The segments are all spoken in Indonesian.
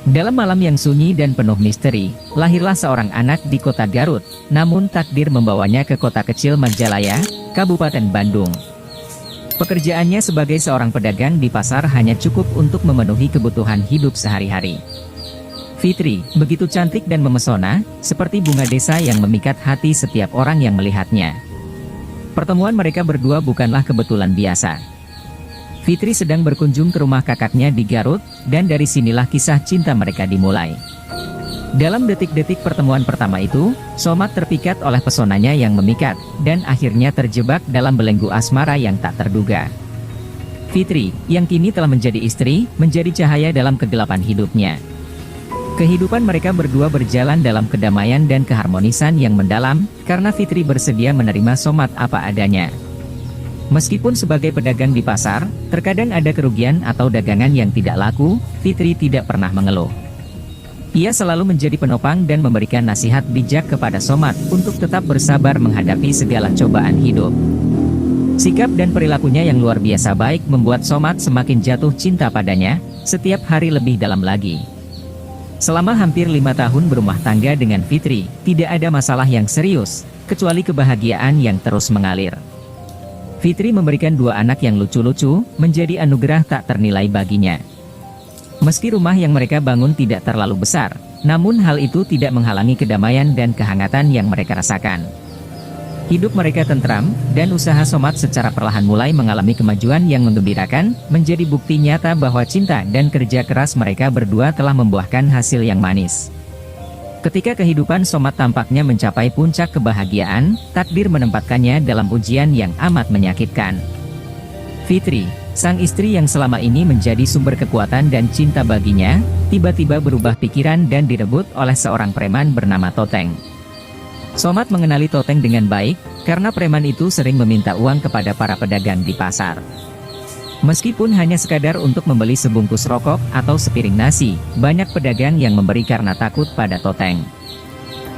Dalam malam yang sunyi dan penuh misteri, lahirlah seorang anak di kota Garut, namun takdir membawanya ke kota kecil Majalaya, Kabupaten Bandung. Pekerjaannya sebagai seorang pedagang di pasar hanya cukup untuk memenuhi kebutuhan hidup sehari-hari. Fitri, begitu cantik dan memesona, seperti bunga desa yang memikat hati setiap orang yang melihatnya. Pertemuan mereka berdua bukanlah kebetulan biasa. Fitri sedang berkunjung ke rumah kakaknya di Garut, dan dari sinilah kisah cinta mereka dimulai. Dalam detik-detik pertemuan pertama itu, Somad terpikat oleh pesonanya yang memikat, dan akhirnya terjebak dalam belenggu asmara yang tak terduga. Fitri, yang kini telah menjadi istri, menjadi cahaya dalam kegelapan hidupnya. Kehidupan mereka berdua berjalan dalam kedamaian dan keharmonisan yang mendalam, karena Fitri bersedia menerima Somad apa adanya. Meskipun sebagai pedagang di pasar, terkadang ada kerugian atau dagangan yang tidak laku, Fitri tidak pernah mengeluh. Ia selalu menjadi penopang dan memberikan nasihat bijak kepada Somad untuk tetap bersabar menghadapi segala cobaan hidup. Sikap dan perilakunya yang luar biasa baik membuat Somad semakin jatuh cinta padanya, setiap hari lebih dalam lagi. Selama hampir 5 tahun berumah tangga dengan Fitri, tidak ada masalah yang serius, kecuali kebahagiaan yang terus mengalir. Fitri memberikan 2 anak yang lucu-lucu, menjadi anugerah tak ternilai baginya. Meski rumah yang mereka bangun tidak terlalu besar, namun hal itu tidak menghalangi kedamaian dan kehangatan yang mereka rasakan. Hidup mereka tentram, dan usaha Somad secara perlahan mulai mengalami kemajuan yang menggembirakan, menjadi bukti nyata bahwa cinta dan kerja keras mereka berdua telah membuahkan hasil yang manis. Ketika kehidupan Somad tampaknya mencapai puncak kebahagiaan, takdir menempatkannya dalam ujian yang amat menyakitkan. Fitri, sang istri yang selama ini menjadi sumber kekuatan dan cinta baginya, tiba-tiba berubah pikiran dan direbut oleh seorang preman bernama Toteng. Somad mengenali Toteng dengan baik, karena preman itu sering meminta uang kepada para pedagang di pasar. Meskipun hanya sekadar untuk membeli sebungkus rokok atau sepiring nasi, banyak pedagang yang memberi karena takut pada Toteng.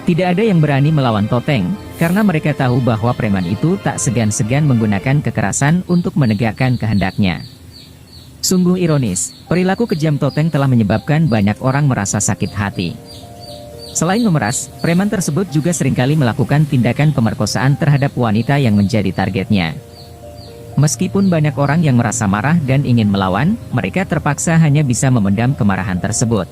Tidak ada yang berani melawan Toteng, karena mereka tahu bahwa preman itu tak segan-segan menggunakan kekerasan untuk menegakkan kehendaknya. Sungguh ironis, perilaku kejam Toteng telah menyebabkan banyak orang merasa sakit hati. Selain memeras, preman tersebut juga seringkali melakukan tindakan pemerkosaan terhadap wanita yang menjadi targetnya. Meskipun banyak orang yang merasa marah dan ingin melawan, mereka terpaksa hanya bisa memendam kemarahan tersebut.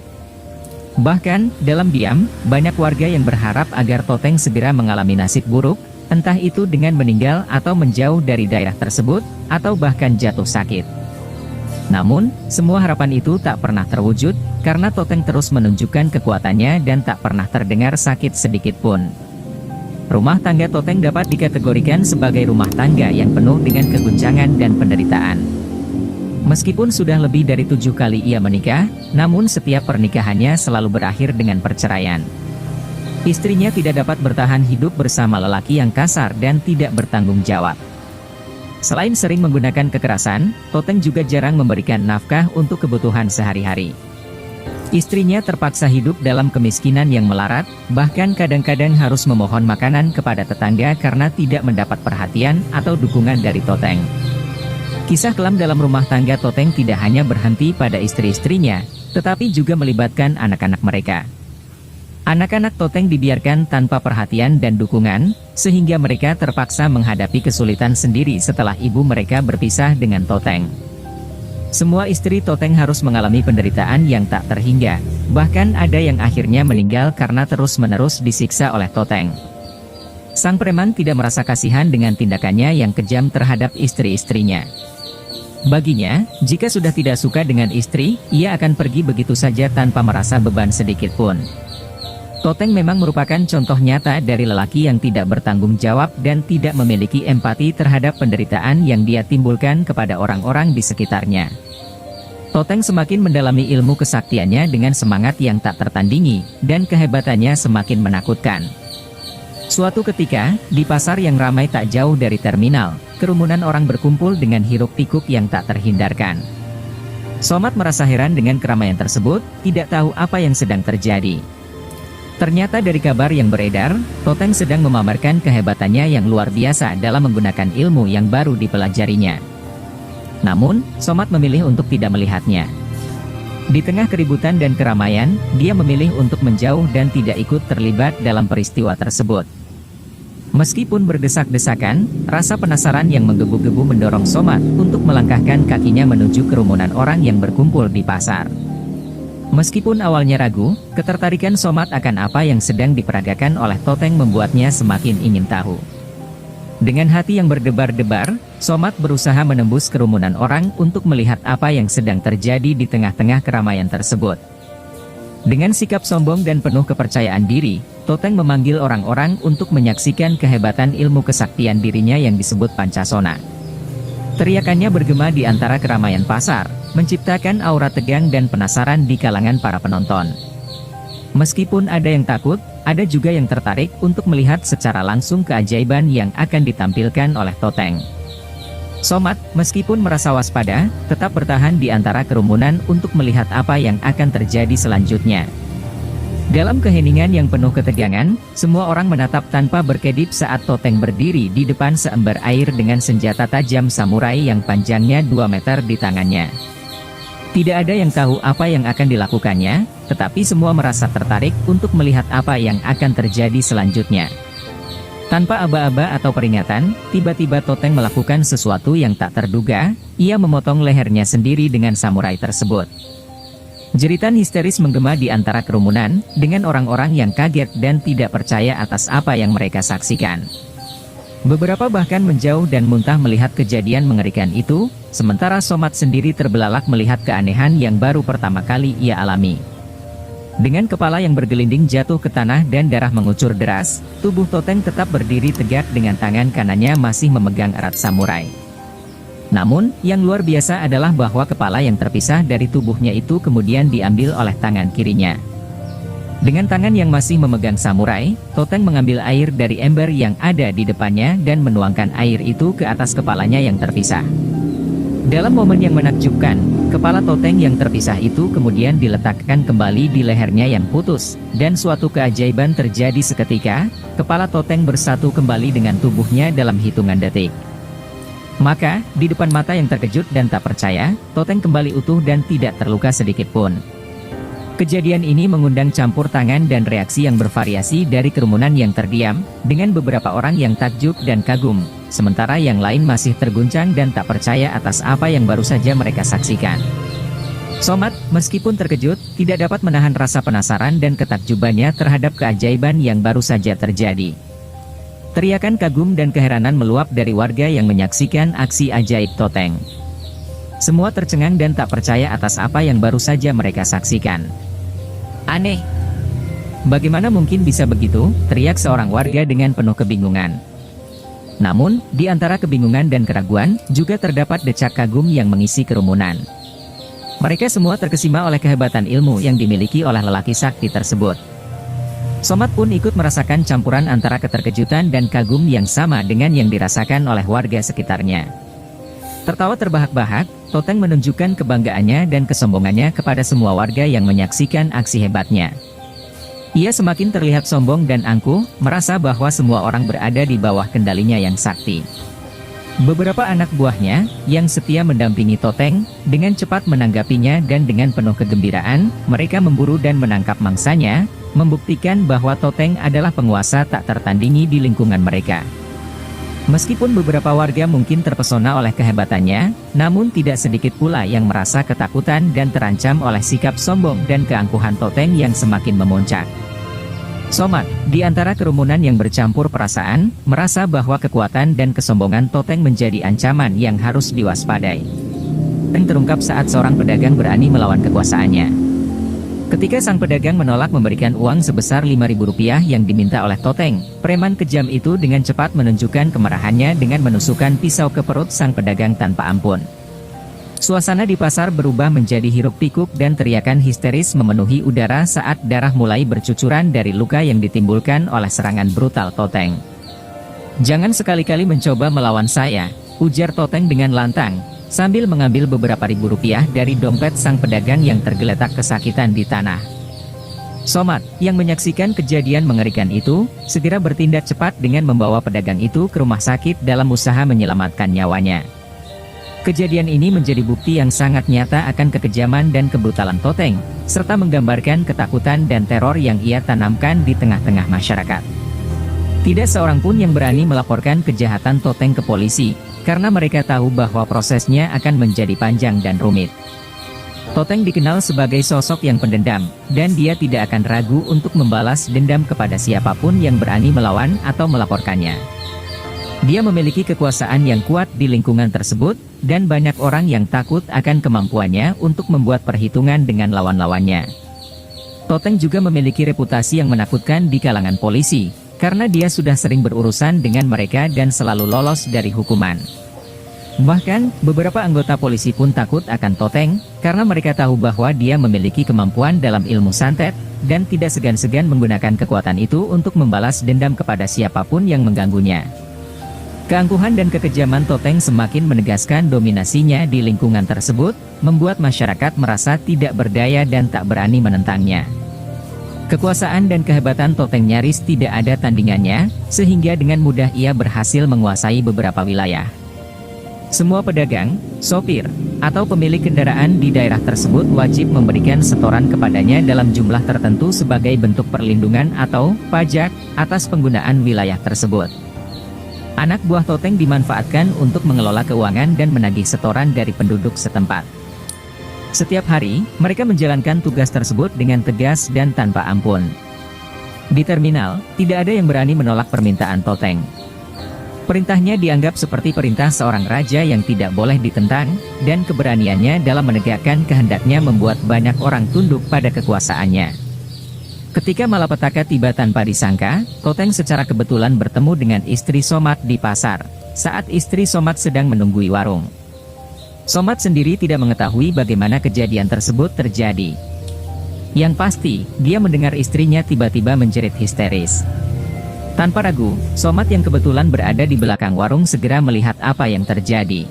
Bahkan, dalam diam, banyak warga yang berharap agar Toteng segera mengalami nasib buruk, entah itu dengan meninggal atau menjauh dari daerah tersebut, atau bahkan jatuh sakit. Namun, semua harapan itu tak pernah terwujud, karena Toteng terus menunjukkan kekuatannya dan tak pernah terdengar sakit sedikit pun. Rumah tangga Toteng dapat dikategorikan sebagai rumah tangga yang penuh dengan keguncangan dan penderitaan. Meskipun sudah lebih dari 7 kali ia menikah, namun setiap pernikahannya selalu berakhir dengan perceraian. Istrinya tidak dapat bertahan hidup bersama lelaki yang kasar dan tidak bertanggung jawab. Selain sering menggunakan kekerasan, Toteng juga jarang memberikan nafkah untuk kebutuhan sehari-hari. Istrinya terpaksa hidup dalam kemiskinan yang melarat, bahkan kadang-kadang harus memohon makanan kepada tetangga karena tidak mendapat perhatian atau dukungan dari Toteng. Kisah kelam dalam rumah tangga Toteng tidak hanya berhenti pada istri-istrinya, tetapi juga melibatkan anak-anak mereka. Anak-anak Toteng dibiarkan tanpa perhatian dan dukungan, sehingga mereka terpaksa menghadapi kesulitan sendiri setelah ibu mereka berpisah dengan Toteng. Semua istri Toteng harus mengalami penderitaan yang tak terhingga, bahkan ada yang akhirnya meninggal karena terus-menerus disiksa oleh Toteng. Sang preman tidak merasa kasihan dengan tindakannya yang kejam terhadap istri-istrinya. Baginya, jika sudah tidak suka dengan istri, ia akan pergi begitu saja tanpa merasa beban sedikit pun. Toteng memang merupakan contoh nyata dari lelaki yang tidak bertanggung jawab dan tidak memiliki empati terhadap penderitaan yang dia timbulkan kepada orang-orang di sekitarnya. Toteng semakin mendalami ilmu kesaktiannya dengan semangat yang tak tertandingi, dan kehebatannya semakin menakutkan. Suatu ketika, di pasar yang ramai tak jauh dari terminal, kerumunan orang berkumpul dengan hiruk-pikuk yang tak terhindarkan. Somad merasa heran dengan keramaian tersebut, tidak tahu apa yang sedang terjadi. Ternyata dari kabar yang beredar, Toteng sedang memamerkan kehebatannya yang luar biasa dalam menggunakan ilmu yang baru dipelajarinya. Namun, Somad memilih untuk tidak melihatnya. Di tengah keributan dan keramaian, dia memilih untuk menjauh dan tidak ikut terlibat dalam peristiwa tersebut. Meskipun berdesak-desakan, rasa penasaran yang menggebu-gebu mendorong Somad untuk melangkahkan kakinya menuju kerumunan orang yang berkumpul di pasar. Meskipun awalnya ragu, ketertarikan Somad akan apa yang sedang diperagakan oleh Toteng membuatnya semakin ingin tahu. Dengan hati yang berdebar-debar, Somad berusaha menembus kerumunan orang untuk melihat apa yang sedang terjadi di tengah-tengah keramaian tersebut. Dengan sikap sombong dan penuh kepercayaan diri, Toteng memanggil orang-orang untuk menyaksikan kehebatan ilmu kesaktian dirinya yang disebut Pancasona. Teriakannya bergema di antara keramaian pasar, menciptakan aura tegang dan penasaran di kalangan para penonton. Meskipun ada yang takut, ada juga yang tertarik untuk melihat secara langsung keajaiban yang akan ditampilkan oleh Toteng. Somad, meskipun merasa waspada, tetap bertahan di antara kerumunan untuk melihat apa yang akan terjadi selanjutnya. Dalam keheningan yang penuh ketegangan, semua orang menatap tanpa berkedip saat Toteng berdiri di depan seember air dengan senjata tajam samurai yang panjangnya 2 meter di tangannya. Tidak ada yang tahu apa yang akan dilakukannya, tetapi semua merasa tertarik untuk melihat apa yang akan terjadi selanjutnya. Tanpa aba-aba atau peringatan, tiba-tiba Toteng melakukan sesuatu yang tak terduga, ia memotong lehernya sendiri dengan samurai tersebut. Jeritan histeris menggema di antara kerumunan, dengan orang-orang yang kaget dan tidak percaya atas apa yang mereka saksikan. Beberapa bahkan menjauh dan muntah melihat kejadian mengerikan itu, sementara Somad sendiri terbelalak melihat keanehan yang baru pertama kali ia alami. Dengan kepala yang bergelinding jatuh ke tanah dan darah mengucur deras, tubuh Toteng tetap berdiri tegak dengan tangan kanannya masih memegang erat samurai. Namun, yang luar biasa adalah bahwa kepala yang terpisah dari tubuhnya itu kemudian diambil oleh tangan kirinya. Dengan tangan yang masih memegang samurai, Toteng mengambil air dari ember yang ada di depannya dan menuangkan air itu ke atas kepalanya yang terpisah. Dalam momen yang menakjubkan, kepala Toteng yang terpisah itu kemudian diletakkan kembali di lehernya yang putus, dan suatu keajaiban terjadi seketika, kepala Toteng bersatu kembali dengan tubuhnya dalam hitungan detik. Maka, di depan mata yang terkejut dan tak percaya, Toteng kembali utuh dan tidak terluka sedikit pun. Kejadian ini mengundang campur tangan dan reaksi yang bervariasi dari kerumunan yang terdiam, dengan beberapa orang yang takjub dan kagum, sementara yang lain masih terguncang dan tak percaya atas apa yang baru saja mereka saksikan. Somad, meskipun terkejut, tidak dapat menahan rasa penasaran dan ketakjubannya terhadap keajaiban yang baru saja terjadi. Teriakan kagum dan keheranan meluap dari warga yang menyaksikan aksi ajaib Toteng. Semua tercengang dan tak percaya atas apa yang baru saja mereka saksikan. Aneh! Bagaimana mungkin bisa begitu? Teriak seorang warga dengan penuh kebingungan. Namun, di antara kebingungan dan keraguan, juga terdapat decak kagum yang mengisi kerumunan. Mereka semua terkesima oleh kehebatan ilmu yang dimiliki oleh lelaki sakti tersebut. Somad pun ikut merasakan campuran antara keterkejutan dan kagum yang sama dengan yang dirasakan oleh warga sekitarnya. Tertawa terbahak-bahak, Toteng menunjukkan kebanggaannya dan kesombongannya kepada semua warga yang menyaksikan aksi hebatnya. Ia semakin terlihat sombong dan angkuh, merasa bahwa semua orang berada di bawah kendalinya yang sakti. Beberapa anak buahnya, yang setia mendampingi Toteng, dengan cepat menanggapinya dan dengan penuh kegembiraan, mereka memburu dan menangkap mangsanya, membuktikan bahwa Toteng adalah penguasa tak tertandingi di lingkungan mereka. Meskipun beberapa warga mungkin terpesona oleh kehebatannya, namun tidak sedikit pula yang merasa ketakutan dan terancam oleh sikap sombong dan keangkuhan Toteng yang semakin memuncak. Somad, di antara kerumunan yang bercampur perasaan, merasa bahwa kekuatan dan kesombongan Toteng menjadi ancaman yang harus diwaspadai. Yang terungkap saat seorang pedagang berani melawan kekuasaannya. Ketika sang pedagang menolak memberikan uang sebesar Rp5.000 yang diminta oleh Toteng, preman kejam itu dengan cepat menunjukkan kemarahannya dengan menusukkan pisau ke perut sang pedagang tanpa ampun. Suasana di pasar berubah menjadi hiruk-pikuk dan teriakan histeris memenuhi udara saat darah mulai bercucuran dari luka yang ditimbulkan oleh serangan brutal Toteng. "Jangan sekali-kali mencoba melawan saya," ujar Toteng dengan lantang, sambil mengambil beberapa ribu rupiah dari dompet sang pedagang yang tergeletak kesakitan di tanah. Somad, yang menyaksikan kejadian mengerikan itu, segera bertindak cepat dengan membawa pedagang itu ke rumah sakit dalam usaha menyelamatkan nyawanya. Kejadian ini menjadi bukti yang sangat nyata akan kekejaman dan kebrutalan Toteng, serta menggambarkan ketakutan dan teror yang ia tanamkan di tengah-tengah masyarakat. Tidak seorang pun yang berani melaporkan kejahatan Toteng ke polisi, karena mereka tahu bahwa prosesnya akan menjadi panjang dan rumit. Toteng dikenal sebagai sosok yang pendendam, dan dia tidak akan ragu untuk membalas dendam kepada siapapun yang berani melawan atau melaporkannya. Dia memiliki kekuasaan yang kuat di lingkungan tersebut, dan banyak orang yang takut akan kemampuannya untuk membuat perhitungan dengan lawan-lawannya. Toteng juga memiliki reputasi yang menakutkan di kalangan polisi, karena dia sudah sering berurusan dengan mereka dan selalu lolos dari hukuman. Bahkan, beberapa anggota polisi pun takut akan Toteng, karena mereka tahu bahwa dia memiliki kemampuan dalam ilmu santet, dan tidak segan-segan menggunakan kekuatan itu untuk membalas dendam kepada siapapun yang mengganggunya. Keangkuhan dan kekejaman Toteng semakin menegaskan dominasinya di lingkungan tersebut, membuat masyarakat merasa tidak berdaya dan tak berani menentangnya. Kekuasaan dan kehebatan Toteng nyaris tidak ada tandingannya, sehingga dengan mudah ia berhasil menguasai beberapa wilayah. Semua pedagang, sopir, atau pemilik kendaraan di daerah tersebut wajib memberikan setoran kepadanya dalam jumlah tertentu sebagai bentuk perlindungan atau pajak atas penggunaan wilayah tersebut. Anak buah Toteng dimanfaatkan untuk mengelola keuangan dan menagih setoran dari penduduk setempat. Setiap hari, mereka menjalankan tugas tersebut dengan tegas dan tanpa ampun. Di terminal, tidak ada yang berani menolak permintaan Toteng. Perintahnya dianggap seperti perintah seorang raja yang tidak boleh ditentang, dan keberaniannya dalam menegakkan kehendaknya membuat banyak orang tunduk pada kekuasaannya. Ketika malapetaka tiba tanpa disangka, Toteng secara kebetulan bertemu dengan istri Somat di pasar, saat istri Somat sedang menunggui warung. Somat sendiri tidak mengetahui bagaimana kejadian tersebut terjadi. Yang pasti, dia mendengar istrinya tiba-tiba menjerit histeris. Tanpa ragu, Somat yang kebetulan berada di belakang warung segera melihat apa yang terjadi.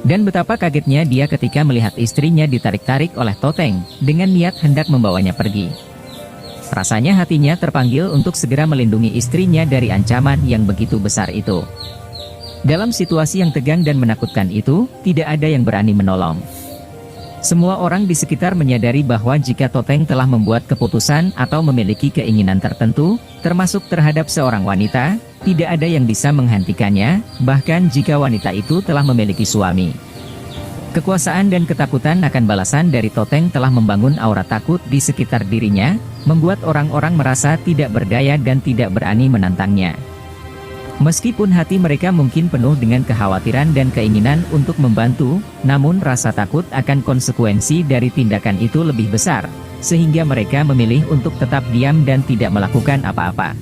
Dan betapa kagetnya dia ketika melihat istrinya ditarik-tarik oleh Toteng, dengan niat hendak membawanya pergi. Rasanya hatinya terpanggil untuk segera melindungi istrinya dari ancaman yang begitu besar itu. Dalam situasi yang tegang dan menakutkan itu, tidak ada yang berani menolong. Semua orang di sekitar menyadari bahwa jika Toteng telah membuat keputusan atau memiliki keinginan tertentu, termasuk terhadap seorang wanita, tidak ada yang bisa menghentikannya, bahkan jika wanita itu telah memiliki suami. Kekuasaan dan ketakutan akan balasan dari Toteng telah membangun aura takut di sekitar dirinya, membuat orang-orang merasa tidak berdaya dan tidak berani menantangnya. Meskipun hati mereka mungkin penuh dengan kekhawatiran dan keinginan untuk membantu, namun rasa takut akan konsekuensi dari tindakan itu lebih besar, sehingga mereka memilih untuk tetap diam dan tidak melakukan apa-apa.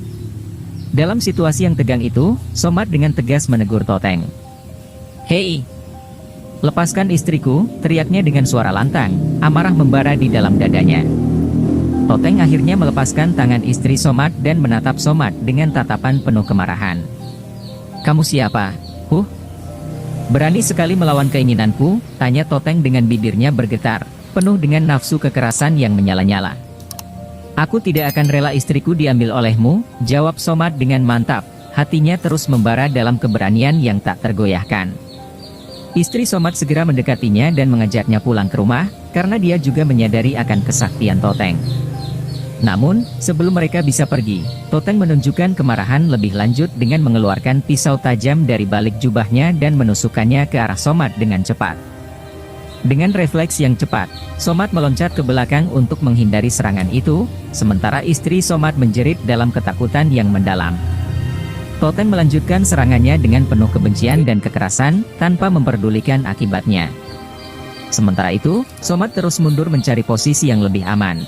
Dalam situasi yang tegang itu, Somat dengan tegas menegur Toteng. "Hei! Lepaskan istriku," teriaknya dengan suara lantang, amarah membara di dalam dadanya. Toteng akhirnya melepaskan tangan istri Somat dan menatap Somat dengan tatapan penuh kemarahan. "Kamu siapa? Berani sekali melawan keinginanku?" tanya Toteng dengan bibirnya bergetar, penuh dengan nafsu kekerasan yang menyala-nyala. "Aku tidak akan rela istriku diambil olehmu," jawab Somat dengan mantap, hatinya terus membara dalam keberanian yang tak tergoyahkan. Istri Somat segera mendekatinya dan mengajaknya pulang ke rumah, karena dia juga menyadari akan kesaktian Toteng. Namun, sebelum mereka bisa pergi, Toteng menunjukkan kemarahan lebih lanjut dengan mengeluarkan pisau tajam dari balik jubahnya dan menusukkannya ke arah Somat dengan cepat. Dengan refleks yang cepat, Somat meloncat ke belakang untuk menghindari serangan itu, sementara istri Somat menjerit dalam ketakutan yang mendalam. Toteng melanjutkan serangannya dengan penuh kebencian dan kekerasan, tanpa memperdulikan akibatnya. Sementara itu, Somat terus mundur mencari posisi yang lebih aman.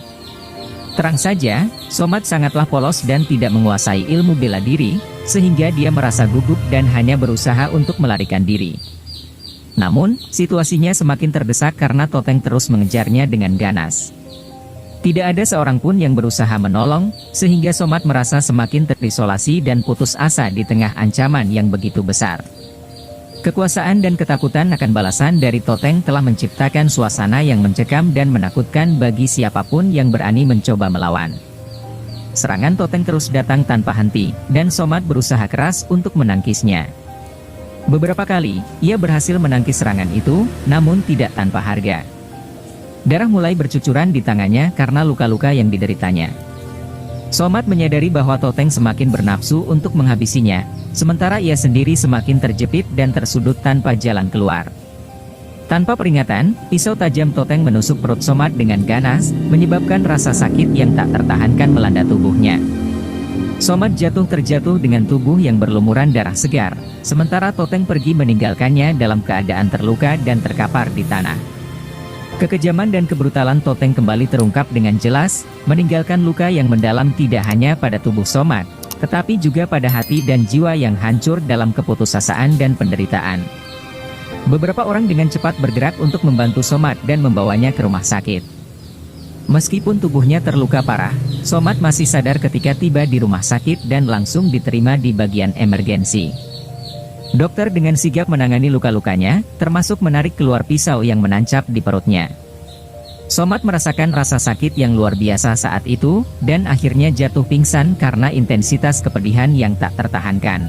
Terang saja, Somat sangatlah polos dan tidak menguasai ilmu bela diri, sehingga dia merasa gugup dan hanya berusaha untuk melarikan diri. Namun, situasinya semakin terdesak karena Toteng terus mengejarnya dengan ganas. Tidak ada seorang pun yang berusaha menolong, sehingga Somat merasa semakin terisolasi dan putus asa di tengah ancaman yang begitu besar. Kekuasaan dan ketakutan akan balasan dari Toteng telah menciptakan suasana yang mencekam dan menakutkan bagi siapapun yang berani mencoba melawan. Serangan Toteng terus datang tanpa henti, dan Somat berusaha keras untuk menangkisnya. Beberapa kali, ia berhasil menangkis serangan itu, namun tidak tanpa harga. Darah mulai bercucuran di tangannya karena luka-luka yang dideritanya. Somat menyadari bahwa Toteng semakin bernafsu untuk menghabisinya, sementara ia sendiri semakin terjepit dan tersudut tanpa jalan keluar. Tanpa peringatan, pisau tajam Toteng menusuk perut Somat dengan ganas, menyebabkan rasa sakit yang tak tertahankan melanda tubuhnya. Somat terjatuh dengan tubuh yang berlumuran darah segar, sementara Toteng pergi meninggalkannya dalam keadaan terluka dan terkapar di tanah. Kekejaman dan kebrutalan Toteng kembali terungkap dengan jelas, meninggalkan luka yang mendalam tidak hanya pada tubuh Somat, tetapi juga pada hati dan jiwa yang hancur dalam keputusasaan dan penderitaan. Beberapa orang dengan cepat bergerak untuk membantu Somat dan membawanya ke rumah sakit. Meskipun tubuhnya terluka parah, Somat masih sadar ketika tiba di rumah sakit dan langsung diterima di bagian emergensi. Dokter dengan sigap menangani luka-lukanya, termasuk menarik keluar pisau yang menancap di perutnya. Somat merasakan rasa sakit yang luar biasa saat itu, dan akhirnya jatuh pingsan karena intensitas kepedihan yang tak tertahankan.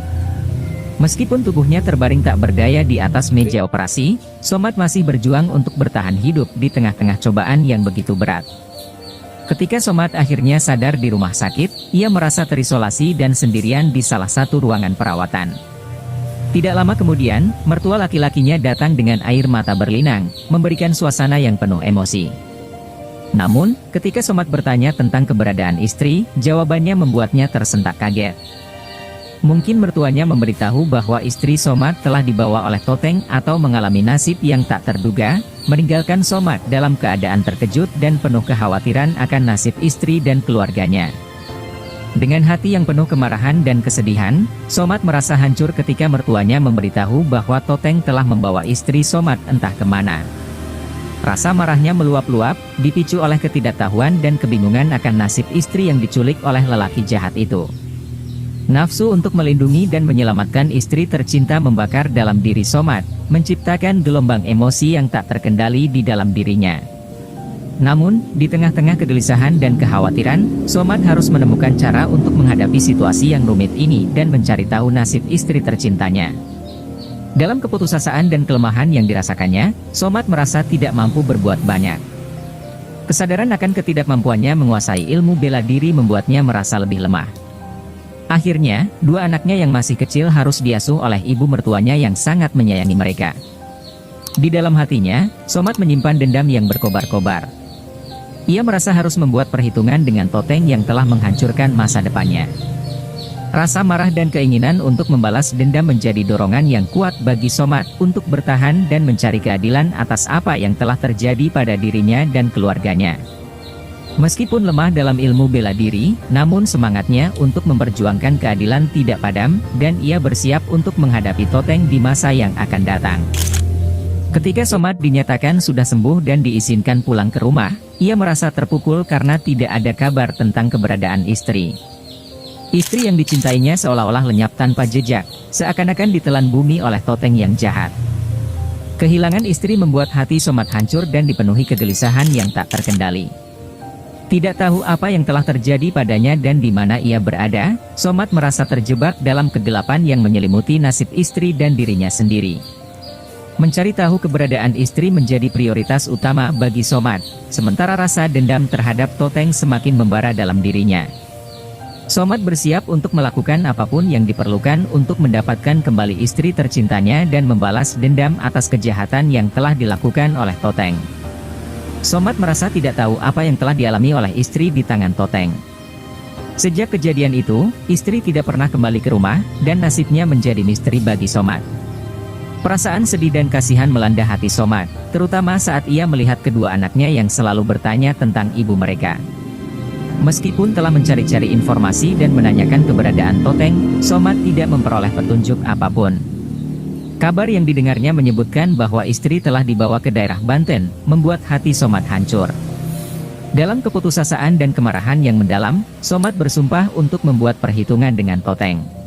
Meskipun tubuhnya terbaring tak berdaya di atas meja operasi, Somat masih berjuang untuk bertahan hidup di tengah-tengah cobaan yang begitu berat. Ketika Somat akhirnya sadar di rumah sakit, ia merasa terisolasi dan sendirian di salah satu ruangan perawatan. Tidak lama kemudian, mertua laki-lakinya datang dengan air mata berlinang, memberikan suasana yang penuh emosi. Namun, ketika Somat bertanya tentang keberadaan istri, jawabannya membuatnya tersentak kaget. Mungkin mertuanya memberitahu bahwa istri Somat telah dibawa oleh Toteng atau mengalami nasib yang tak terduga, meninggalkan Somat dalam keadaan terkejut dan penuh kekhawatiran akan nasib istri dan keluarganya. Dengan hati yang penuh kemarahan dan kesedihan, Somat merasa hancur ketika mertuanya memberitahu bahwa Toteng telah membawa istri Somat entah kemana. Rasa marahnya meluap-luap, dipicu oleh ketidaktahuan dan kebingungan akan nasib istri yang diculik oleh lelaki jahat itu. Nafsu untuk melindungi dan menyelamatkan istri tercinta membakar dalam diri Somat, menciptakan gelombang emosi yang tak terkendali di dalam dirinya. Namun, di tengah-tengah kegelisahan dan kekhawatiran, Somat harus menemukan cara untuk menghadapi situasi yang rumit ini dan mencari tahu nasib istri tercintanya. Dalam keputusasaan dan kelemahan yang dirasakannya, Somat merasa tidak mampu berbuat banyak. Kesadaran akan ketidakmampuannya menguasai ilmu bela diri membuatnya merasa lebih lemah. Akhirnya, dua anaknya yang masih kecil harus diasuh oleh ibu mertuanya yang sangat menyayangi mereka. Di dalam hatinya, Somat menyimpan dendam yang berkobar-kobar. Ia merasa harus membuat perhitungan dengan Toteng yang telah menghancurkan masa depannya. Rasa marah dan keinginan untuk membalas dendam menjadi dorongan yang kuat bagi Somat untuk bertahan dan mencari keadilan atas apa yang telah terjadi pada dirinya dan keluarganya. Meskipun lemah dalam ilmu bela diri, namun semangatnya untuk memperjuangkan keadilan tidak padam, dan ia bersiap untuk menghadapi Toteng di masa yang akan datang. Ketika Somat dinyatakan sudah sembuh dan diizinkan pulang ke rumah, ia merasa terpukul karena tidak ada kabar tentang keberadaan istri. Istri yang dicintainya seolah-olah lenyap tanpa jejak, seakan-akan ditelan bumi oleh Toteng yang jahat. Kehilangan istri membuat hati Somat hancur dan dipenuhi kegelisahan yang tak terkendali. Tidak tahu apa yang telah terjadi padanya dan di mana ia berada, Somat merasa terjebak dalam kegelapan yang menyelimuti nasib istri dan dirinya sendiri. Mencari tahu keberadaan istri menjadi prioritas utama bagi Somat, sementara rasa dendam terhadap Toteng semakin membara dalam dirinya. Somat bersiap untuk melakukan apapun yang diperlukan untuk mendapatkan kembali istri tercintanya dan membalas dendam atas kejahatan yang telah dilakukan oleh Toteng. Somat merasa tidak tahu apa yang telah dialami oleh istri di tangan Toteng. Sejak kejadian itu, istri tidak pernah kembali ke rumah, dan nasibnya menjadi misteri bagi Somat. Perasaan sedih dan kasihan melanda hati Somat, terutama saat ia melihat kedua anaknya yang selalu bertanya tentang ibu mereka. Meskipun telah mencari-cari informasi dan menanyakan keberadaan Toteng, Somat tidak memperoleh petunjuk apapun. Kabar yang didengarnya menyebutkan bahwa istri telah dibawa ke daerah Banten, membuat hati Somat hancur. Dalam keputusasaan dan kemarahan yang mendalam, Somat bersumpah untuk membuat perhitungan dengan Toteng.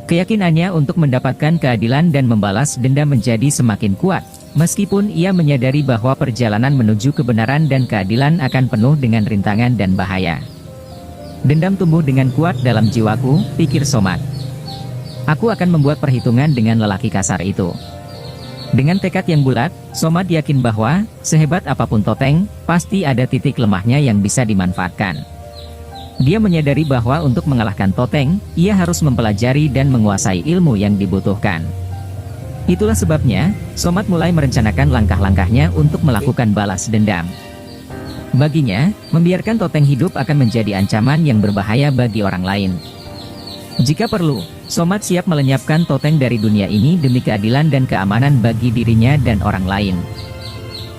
Keyakinannya untuk mendapatkan keadilan dan membalas dendam menjadi semakin kuat, meskipun ia menyadari bahwa perjalanan menuju kebenaran dan keadilan akan penuh dengan rintangan dan bahaya. Dendam tumbuh dengan kuat dalam jiwaku, pikir Somat. Aku akan membuat perhitungan dengan lelaki kasar itu. Dengan tekad yang bulat, Somad yakin bahwa, sehebat apapun Toteng, pasti ada titik lemahnya yang bisa dimanfaatkan. Dia menyadari bahwa untuk mengalahkan Toteng, ia harus mempelajari dan menguasai ilmu yang dibutuhkan. Itulah sebabnya, Somad mulai merencanakan langkah-langkahnya untuk melakukan balas dendam. Baginya, membiarkan Toteng hidup akan menjadi ancaman yang berbahaya bagi orang lain. Jika perlu, Somad siap melenyapkan Toteng dari dunia ini demi keadilan dan keamanan bagi dirinya dan orang lain.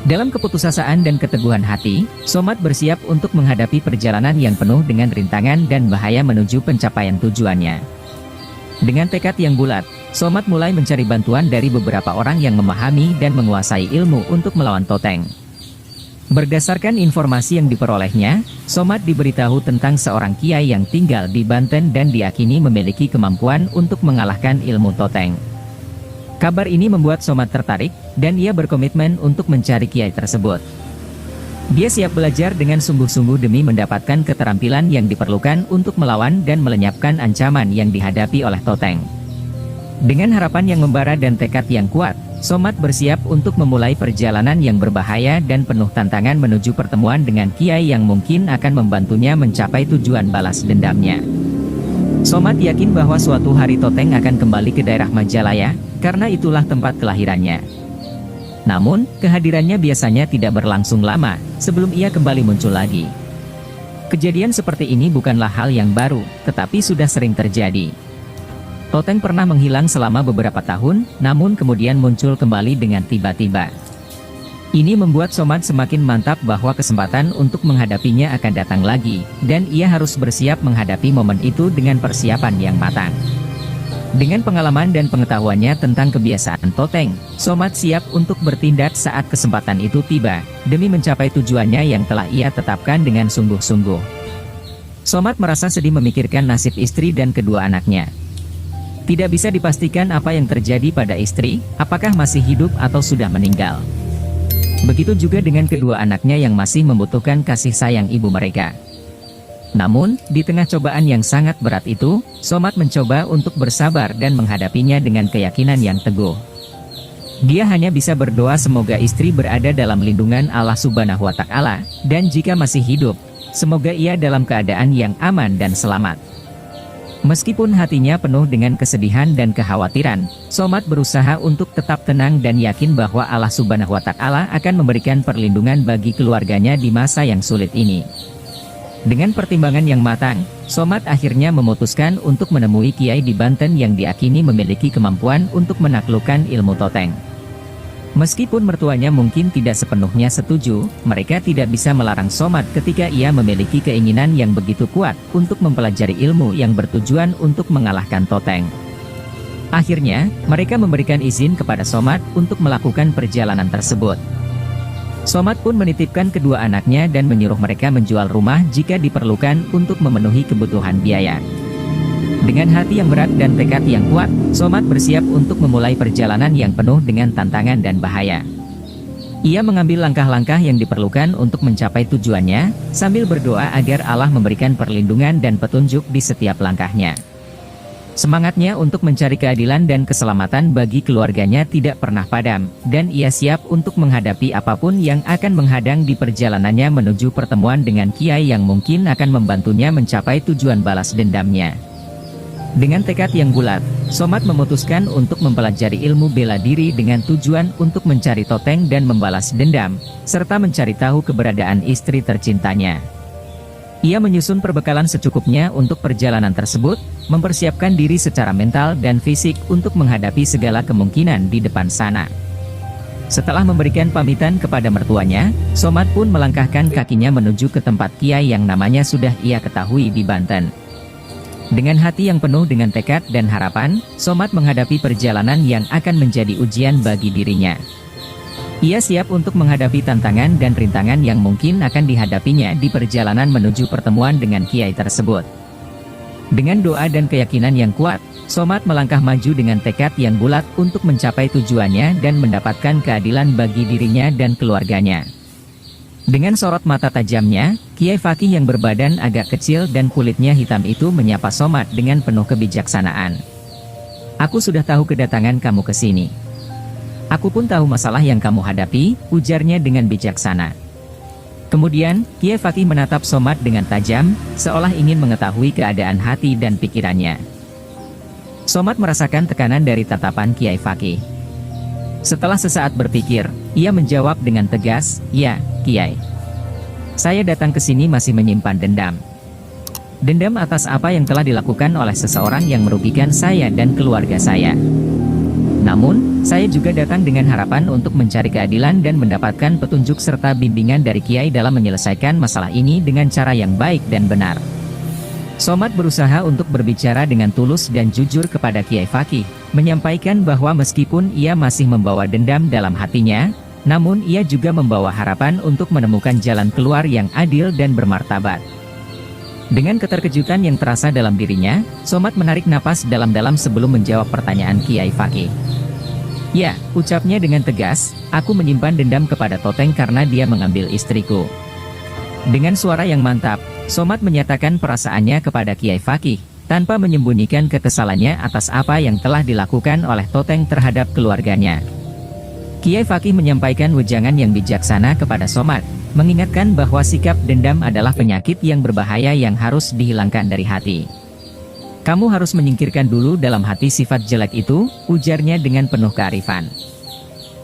Dalam keputusasaan dan keteguhan hati, Somad bersiap untuk menghadapi perjalanan yang penuh dengan rintangan dan bahaya menuju pencapaian tujuannya. Dengan tekad yang bulat, Somad mulai mencari bantuan dari beberapa orang yang memahami dan menguasai ilmu untuk melawan Toteng. Berdasarkan informasi yang diperolehnya, Somad diberitahu tentang seorang kiai yang tinggal di Banten dan diyakini memiliki kemampuan untuk mengalahkan ilmu Toteng. Kabar ini membuat Somad tertarik, dan ia berkomitmen untuk mencari kiai tersebut. Dia siap belajar dengan sungguh-sungguh demi mendapatkan keterampilan yang diperlukan untuk melawan dan melenyapkan ancaman yang dihadapi oleh Toteng. Dengan harapan yang membara dan tekad yang kuat, Somad bersiap untuk memulai perjalanan yang berbahaya dan penuh tantangan menuju pertemuan dengan kiai yang mungkin akan membantunya mencapai tujuan balas dendamnya. Somad yakin bahwa suatu hari Toteng akan kembali ke daerah Majalaya, karena itulah tempat kelahirannya. Namun, kehadirannya biasanya tidak berlangsung lama, sebelum ia kembali muncul lagi. Kejadian seperti ini bukanlah hal yang baru, tetapi sudah sering terjadi. Toteng pernah menghilang selama beberapa tahun, namun kemudian muncul kembali dengan tiba-tiba. Ini membuat Somad semakin mantap bahwa kesempatan untuk menghadapinya akan datang lagi, dan ia harus bersiap menghadapi momen itu dengan persiapan yang matang. Dengan pengalaman dan pengetahuannya tentang kebiasaan Toteng, Somad siap untuk bertindak saat kesempatan itu tiba, demi mencapai tujuannya yang telah ia tetapkan dengan sungguh-sungguh. Somad merasa sedih memikirkan nasib istri dan kedua anaknya. Tidak bisa dipastikan apa yang terjadi pada istri, apakah masih hidup atau sudah meninggal. Begitu juga dengan kedua anaknya yang masih membutuhkan kasih sayang ibu mereka. Namun, di tengah cobaan yang sangat berat itu, Somad mencoba untuk bersabar dan menghadapinya dengan keyakinan yang teguh. Dia hanya bisa berdoa semoga istri berada dalam lindungan Allah Subhanahu wa Ta'ala, dan jika masih hidup, semoga ia dalam keadaan yang aman dan selamat. Meskipun hatinya penuh dengan kesedihan dan kekhawatiran, Somad berusaha untuk tetap tenang dan yakin bahwa Allah Subhanahu wa Ta'ala akan memberikan perlindungan bagi keluarganya di masa yang sulit ini. Dengan pertimbangan yang matang, Somad akhirnya memutuskan untuk menemui kiai di Banten yang diakini memiliki kemampuan untuk menaklukkan ilmu Toteng. Meskipun mertuanya mungkin tidak sepenuhnya setuju, mereka tidak bisa melarang Somad ketika ia memiliki keinginan yang begitu kuat untuk mempelajari ilmu yang bertujuan untuk mengalahkan Toteng. Akhirnya, mereka memberikan izin kepada Somad untuk melakukan perjalanan tersebut. Somad pun menitipkan kedua anaknya dan menyuruh mereka menjual rumah jika diperlukan untuk memenuhi kebutuhan biaya. Dengan hati yang berat dan tekad yang kuat, Somad bersiap untuk memulai perjalanan yang penuh dengan tantangan dan bahaya. Ia mengambil langkah-langkah yang diperlukan untuk mencapai tujuannya, sambil berdoa agar Allah memberikan perlindungan dan petunjuk di setiap langkahnya. Semangatnya untuk mencari keadilan dan keselamatan bagi keluarganya tidak pernah padam, dan ia siap untuk menghadapi apapun yang akan menghadang di perjalanannya menuju pertemuan dengan kiai yang mungkin akan membantunya mencapai tujuan balas dendamnya. Dengan tekad yang bulat, Somad memutuskan untuk mempelajari ilmu bela diri dengan tujuan untuk mencari Toteng dan membalas dendam, serta mencari tahu keberadaan istri tercintanya. Ia menyusun perbekalan secukupnya untuk perjalanan tersebut, mempersiapkan diri secara mental dan fisik untuk menghadapi segala kemungkinan di depan sana. Setelah memberikan pamitan kepada mertuanya, Somad pun melangkahkan kakinya menuju ke tempat kiai yang namanya sudah ia ketahui di Banten. Dengan hati yang penuh dengan tekad dan harapan, Somad menghadapi perjalanan yang akan menjadi ujian bagi dirinya. Ia siap untuk menghadapi tantangan dan rintangan yang mungkin akan dihadapinya di perjalanan menuju pertemuan dengan kiai tersebut. Dengan doa dan keyakinan yang kuat, Somad melangkah maju dengan tekad yang bulat untuk mencapai tujuannya dan mendapatkan keadilan bagi dirinya dan keluarganya. Dengan sorot mata tajamnya, Kiai Fakih yang berbadan agak kecil dan kulitnya hitam itu menyapa Somad dengan penuh kebijaksanaan. Aku sudah tahu kedatangan kamu ke sini. Aku pun tahu masalah yang kamu hadapi, ujarnya dengan bijaksana. Kemudian, Kiai Fakih menatap Somad dengan tajam, seolah ingin mengetahui keadaan hati dan pikirannya. Somad merasakan tekanan dari tatapan Kiai Fakih. Setelah sesaat berpikir, ia menjawab dengan tegas, "Ya, Kiai. Saya datang ke sini masih menyimpan dendam. Dendam atas apa yang telah dilakukan oleh seseorang yang merugikan saya dan keluarga saya. Namun, saya juga datang dengan harapan untuk mencari keadilan dan mendapatkan petunjuk serta bimbingan dari Kiai dalam menyelesaikan masalah ini dengan cara yang baik dan benar." Somad berusaha untuk berbicara dengan tulus dan jujur kepada Kiai Fakih, menyampaikan bahwa meskipun ia masih membawa dendam dalam hatinya, namun ia juga membawa harapan untuk menemukan jalan keluar yang adil dan bermartabat. Dengan keterkejutan yang terasa dalam dirinya, Somad menarik napas dalam-dalam sebelum menjawab pertanyaan Kiai Fakih. "Ya," ucapnya dengan tegas, "aku menyimpan dendam kepada Toteng karena dia mengambil istriku." Dengan suara yang mantap, Somad menyatakan perasaannya kepada Kiai Fakih, tanpa menyembunyikan kekesalannya atas apa yang telah dilakukan oleh Toteng terhadap keluarganya. Kiai Fakih menyampaikan wejangan yang bijaksana kepada Somad, mengingatkan bahwa sikap dendam adalah penyakit yang berbahaya yang harus dihilangkan dari hati. "Kamu harus menyingkirkan dulu dalam hati sifat jelek itu," ujarnya dengan penuh kearifan.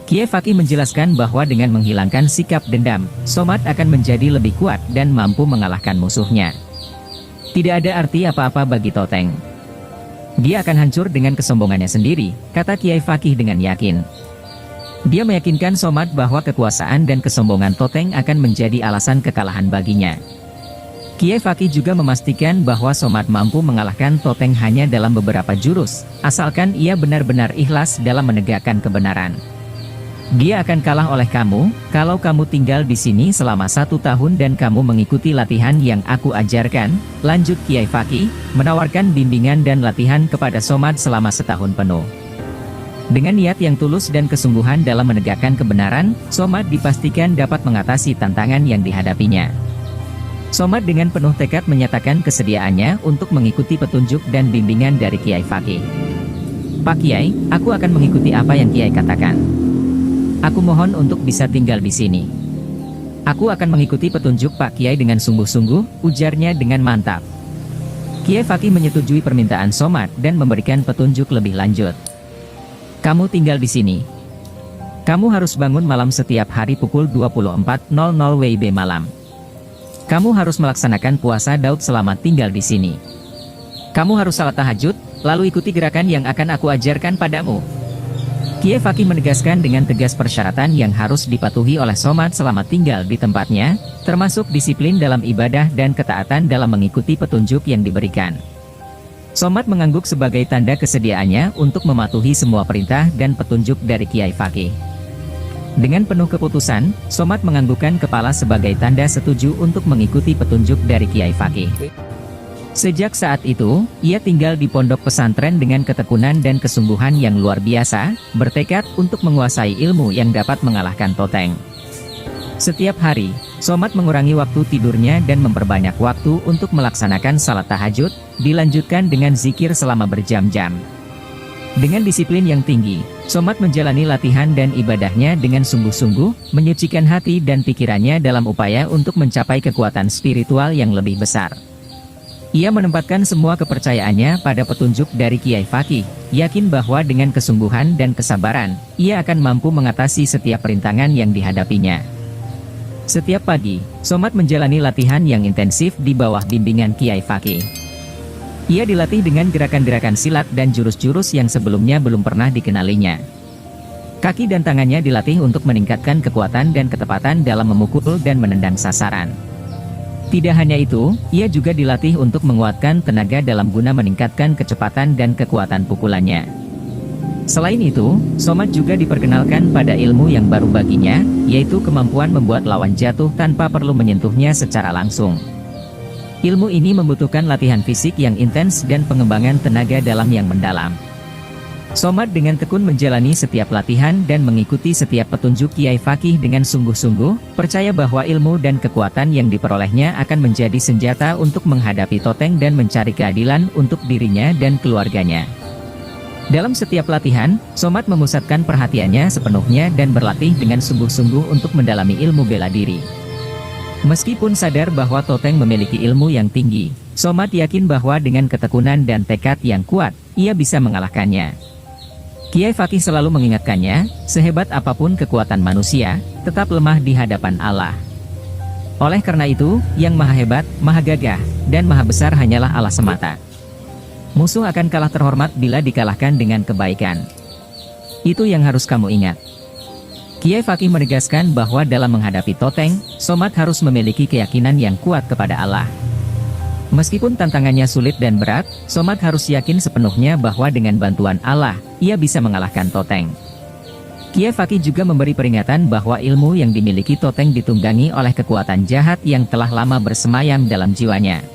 Kiai Fakih menjelaskan bahwa dengan menghilangkan sikap dendam, Somad akan menjadi lebih kuat dan mampu mengalahkan musuhnya. "Tidak ada arti apa-apa bagi Toteng. Dia akan hancur dengan kesombongannya sendiri," kata Kiai Fakih dengan yakin. Dia meyakinkan Somad bahwa kekuasaan dan kesombongan Toteng akan menjadi alasan kekalahan baginya. Kiai Fakih juga memastikan bahwa Somad mampu mengalahkan Toteng hanya dalam beberapa jurus, asalkan ia benar-benar ikhlas dalam menegakkan kebenaran. "Dia akan kalah oleh kamu, kalau kamu tinggal di sini selama 1 tahun dan kamu mengikuti latihan yang aku ajarkan," lanjut Kiai Fakih, menawarkan bimbingan dan latihan kepada Somad selama 1 tahun penuh. Dengan niat yang tulus dan kesungguhan dalam menegakkan kebenaran, Somad dipastikan dapat mengatasi tantangan yang dihadapinya. Somad dengan penuh tekad menyatakan kesediaannya untuk mengikuti petunjuk dan bimbingan dari Kiai Fakih. "Pak Kiai, aku akan mengikuti apa yang Kiai katakan. Aku mohon untuk bisa tinggal di sini." "Aku akan mengikuti petunjuk Pak Kiai dengan sungguh-sungguh," ujarnya dengan mantap. Kiai Fakih menyetujui permintaan Somad dan memberikan petunjuk lebih lanjut. "Kamu tinggal di sini. Kamu harus bangun malam setiap hari pukul 24.00 WIB malam. Kamu harus melaksanakan puasa Daud selama tinggal di sini. Kamu harus salat tahajud, lalu ikuti gerakan yang akan aku ajarkan padamu." Kiai Fakih menegaskan dengan tegas persyaratan yang harus dipatuhi oleh Somad selama tinggal di tempatnya, termasuk disiplin dalam ibadah dan ketaatan dalam mengikuti petunjuk yang diberikan. Somad mengangguk sebagai tanda kesediaannya untuk mematuhi semua perintah dan petunjuk dari Kiai Fakih. Dengan penuh keputusan, Somad menganggukkan kepala sebagai tanda setuju untuk mengikuti petunjuk dari Kiai Fakih. Sejak saat itu, ia tinggal di pondok pesantren dengan ketekunan dan kesungguhan yang luar biasa, bertekad untuk menguasai ilmu yang dapat mengalahkan Toteng. Setiap hari, Somad mengurangi waktu tidurnya dan memperbanyak waktu untuk melaksanakan salat tahajud, dilanjutkan dengan zikir selama berjam-jam. Dengan disiplin yang tinggi, Somad menjalani latihan dan ibadahnya dengan sungguh-sungguh, menyucikan hati dan pikirannya dalam upaya untuk mencapai kekuatan spiritual yang lebih besar. Ia menempatkan semua kepercayaannya pada petunjuk dari Kiai Fakih, yakin bahwa dengan kesungguhan dan kesabaran, ia akan mampu mengatasi setiap rintangan yang dihadapinya. Setiap pagi, Somad menjalani latihan yang intensif di bawah bimbingan Kiai Fakih. Ia dilatih dengan gerakan-gerakan silat dan jurus-jurus yang sebelumnya belum pernah dikenalinya. Kaki dan tangannya dilatih untuk meningkatkan kekuatan dan ketepatan dalam memukul dan menendang sasaran. Tidak hanya itu, ia juga dilatih untuk menguatkan tenaga dalam guna meningkatkan kecepatan dan kekuatan pukulannya. Selain itu, Somad juga diperkenalkan pada ilmu yang baru baginya, yaitu kemampuan membuat lawan jatuh tanpa perlu menyentuhnya secara langsung. Ilmu ini membutuhkan latihan fisik yang intens dan pengembangan tenaga dalam yang mendalam. Somad dengan tekun menjalani setiap latihan dan mengikuti setiap petunjuk Kiai Fakih dengan sungguh-sungguh, percaya bahwa ilmu dan kekuatan yang diperolehnya akan menjadi senjata untuk menghadapi Toteng dan mencari keadilan untuk dirinya dan keluarganya. Dalam setiap latihan, Somad memusatkan perhatiannya sepenuhnya dan berlatih dengan sungguh-sungguh untuk mendalami ilmu bela diri. Meskipun sadar bahwa Toteng memiliki ilmu yang tinggi, Somad yakin bahwa dengan ketekunan dan tekad yang kuat, ia bisa mengalahkannya. Kiai Fakih selalu mengingatkannya, sehebat apapun kekuatan manusia, tetap lemah di hadapan Allah. Oleh karena itu, yang maha hebat, maha gagah, dan maha besar hanyalah Allah semata. Musuh akan kalah terhormat bila dikalahkan dengan kebaikan. Itu yang harus kamu ingat. Kiai Fakih menegaskan bahwa dalam menghadapi Toteng, Somad harus memiliki keyakinan yang kuat kepada Allah. Meskipun tantangannya sulit dan berat, Somad harus yakin sepenuhnya bahwa dengan bantuan Allah, ia bisa mengalahkan Toteng. Kiai Fakih juga memberi peringatan bahwa ilmu yang dimiliki Toteng ditunggangi oleh kekuatan jahat yang telah lama bersemayam dalam jiwanya.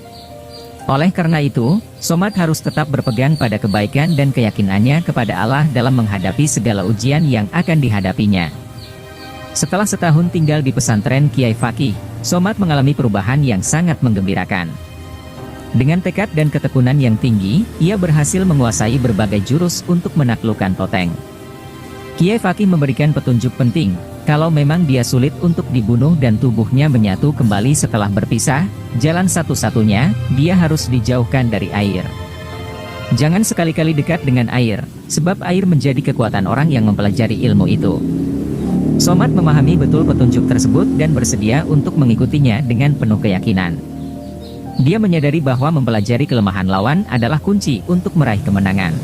Oleh karena itu, Somad harus tetap berpegang pada kebaikan dan keyakinannya kepada Allah dalam menghadapi segala ujian yang akan dihadapinya. Setelah setahun tinggal di pesantren Kiai Fakih, Somad mengalami perubahan yang sangat menggembirakan. Dengan tekad dan ketekunan yang tinggi, ia berhasil menguasai berbagai jurus untuk menaklukkan Toteng. Kiai Fakih memberikan petunjuk penting, kalau memang dia sulit untuk dibunuh dan tubuhnya menyatu kembali setelah berpisah, jalan satu-satunya, dia harus dijauhkan dari air. Jangan sekali-kali dekat dengan air, sebab air menjadi kekuatan orang yang mempelajari ilmu itu. Somad memahami betul petunjuk tersebut dan bersedia untuk mengikutinya dengan penuh keyakinan. Dia menyadari bahwa mempelajari kelemahan lawan adalah kunci untuk meraih kemenangan.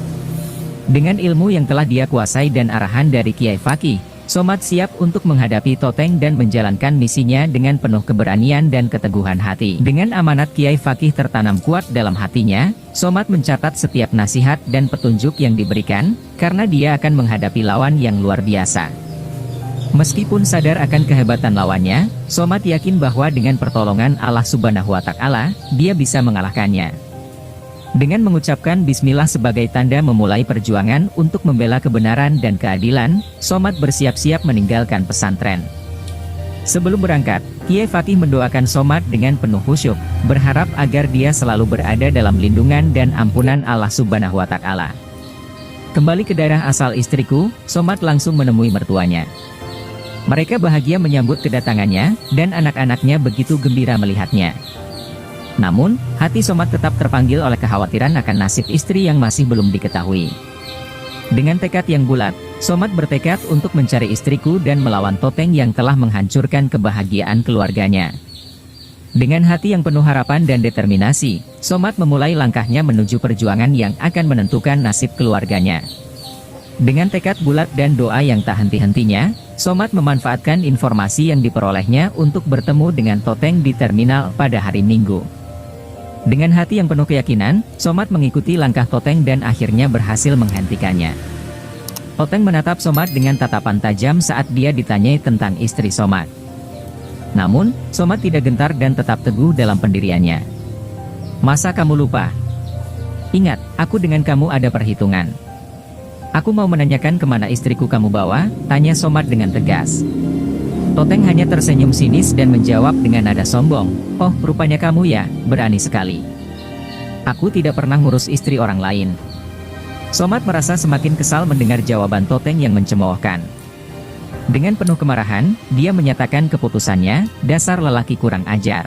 Dengan ilmu yang telah dia kuasai dan arahan dari Kiai Fakih, Somad siap untuk menghadapi Toteng dan menjalankan misinya dengan penuh keberanian dan keteguhan hati. Dengan amanat Kiai Fakih tertanam kuat dalam hatinya, Somad mencatat setiap nasihat dan petunjuk yang diberikan, karena dia akan menghadapi lawan yang luar biasa. Meskipun sadar akan kehebatan lawannya, Somad yakin bahwa dengan pertolongan Allah Subhanahu wa Ta'ala, dia bisa mengalahkannya. Dengan mengucapkan bismillah sebagai tanda memulai perjuangan untuk membela kebenaran dan keadilan, Somad bersiap-siap meninggalkan pesantren. Sebelum berangkat, Kiai Fakih mendoakan Somad dengan penuh khusyuk, berharap agar dia selalu berada dalam lindungan dan ampunan Allah Subhanahu wa Ta'ala. Kembali ke daerah asal istriku, Somad langsung menemui mertuanya. Mereka bahagia menyambut kedatangannya, dan anak-anaknya begitu gembira melihatnya. Namun, hati Somad tetap terpanggil oleh kekhawatiran akan nasib istri yang masih belum diketahui. Dengan tekad yang bulat, Somad bertekad untuk mencari istriku dan melawan Toteng yang telah menghancurkan kebahagiaan keluarganya. Dengan hati yang penuh harapan dan determinasi, Somad memulai langkahnya menuju perjuangan yang akan menentukan nasib keluarganya. Dengan tekad bulat dan doa yang tak henti-hentinya, Somad memanfaatkan informasi yang diperolehnya untuk bertemu dengan Toteng di terminal pada hari Minggu. Dengan hati yang penuh keyakinan, Somad mengikuti langkah Toteng dan akhirnya berhasil menghentikannya. Toteng menatap Somad dengan tatapan tajam saat dia ditanyai tentang istri Somad. Namun, Somad tidak gentar dan tetap teguh dalam pendiriannya. "Masa kamu lupa? Ingat, aku dengan kamu ada perhitungan. Aku mau menanyakan kemana istriku kamu bawa," tanya Somad dengan tegas. Toteng hanya tersenyum sinis dan menjawab dengan nada sombong, "Oh, rupanya kamu ya, berani sekali. Aku tidak pernah ngurus istri orang lain." Somad merasa semakin kesal mendengar jawaban Toteng yang mencemoohkan. Dengan penuh kemarahan, dia menyatakan keputusannya, "Dasar lelaki kurang ajar.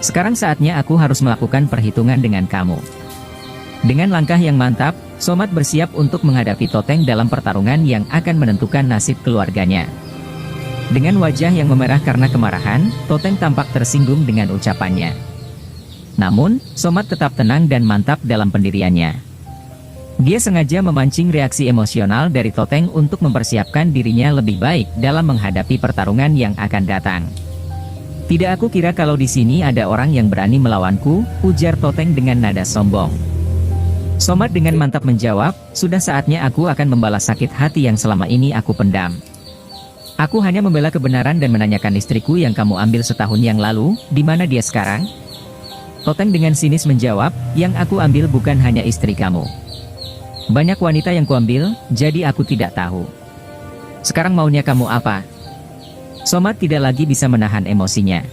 Sekarang saatnya aku harus melakukan perhitungan dengan kamu." Dengan langkah yang mantap, Somad bersiap untuk menghadapi Toteng dalam pertarungan yang akan menentukan nasib keluarganya. Dengan wajah yang memerah karena kemarahan, Toteng tampak tersinggung dengan ucapannya. Namun, Somad tetap tenang dan mantap dalam pendiriannya. Dia sengaja memancing reaksi emosional dari Toteng untuk mempersiapkan dirinya lebih baik dalam menghadapi pertarungan yang akan datang. "Tidak, aku kira kalau di sini ada orang yang berani melawanku," ujar Toteng dengan nada sombong. Somad dengan mantap menjawab, "Sudah saatnya aku akan membalas sakit hati yang selama ini aku pendam. Aku hanya membela kebenaran dan menanyakan istriku yang kamu ambil setahun yang lalu, di mana dia sekarang?" Toteng dengan sinis menjawab, "Yang aku ambil bukan hanya istri kamu. Banyak wanita yang kuambil, jadi aku tidak tahu. Sekarang maunya kamu apa?" Somad tidak lagi bisa menahan emosinya.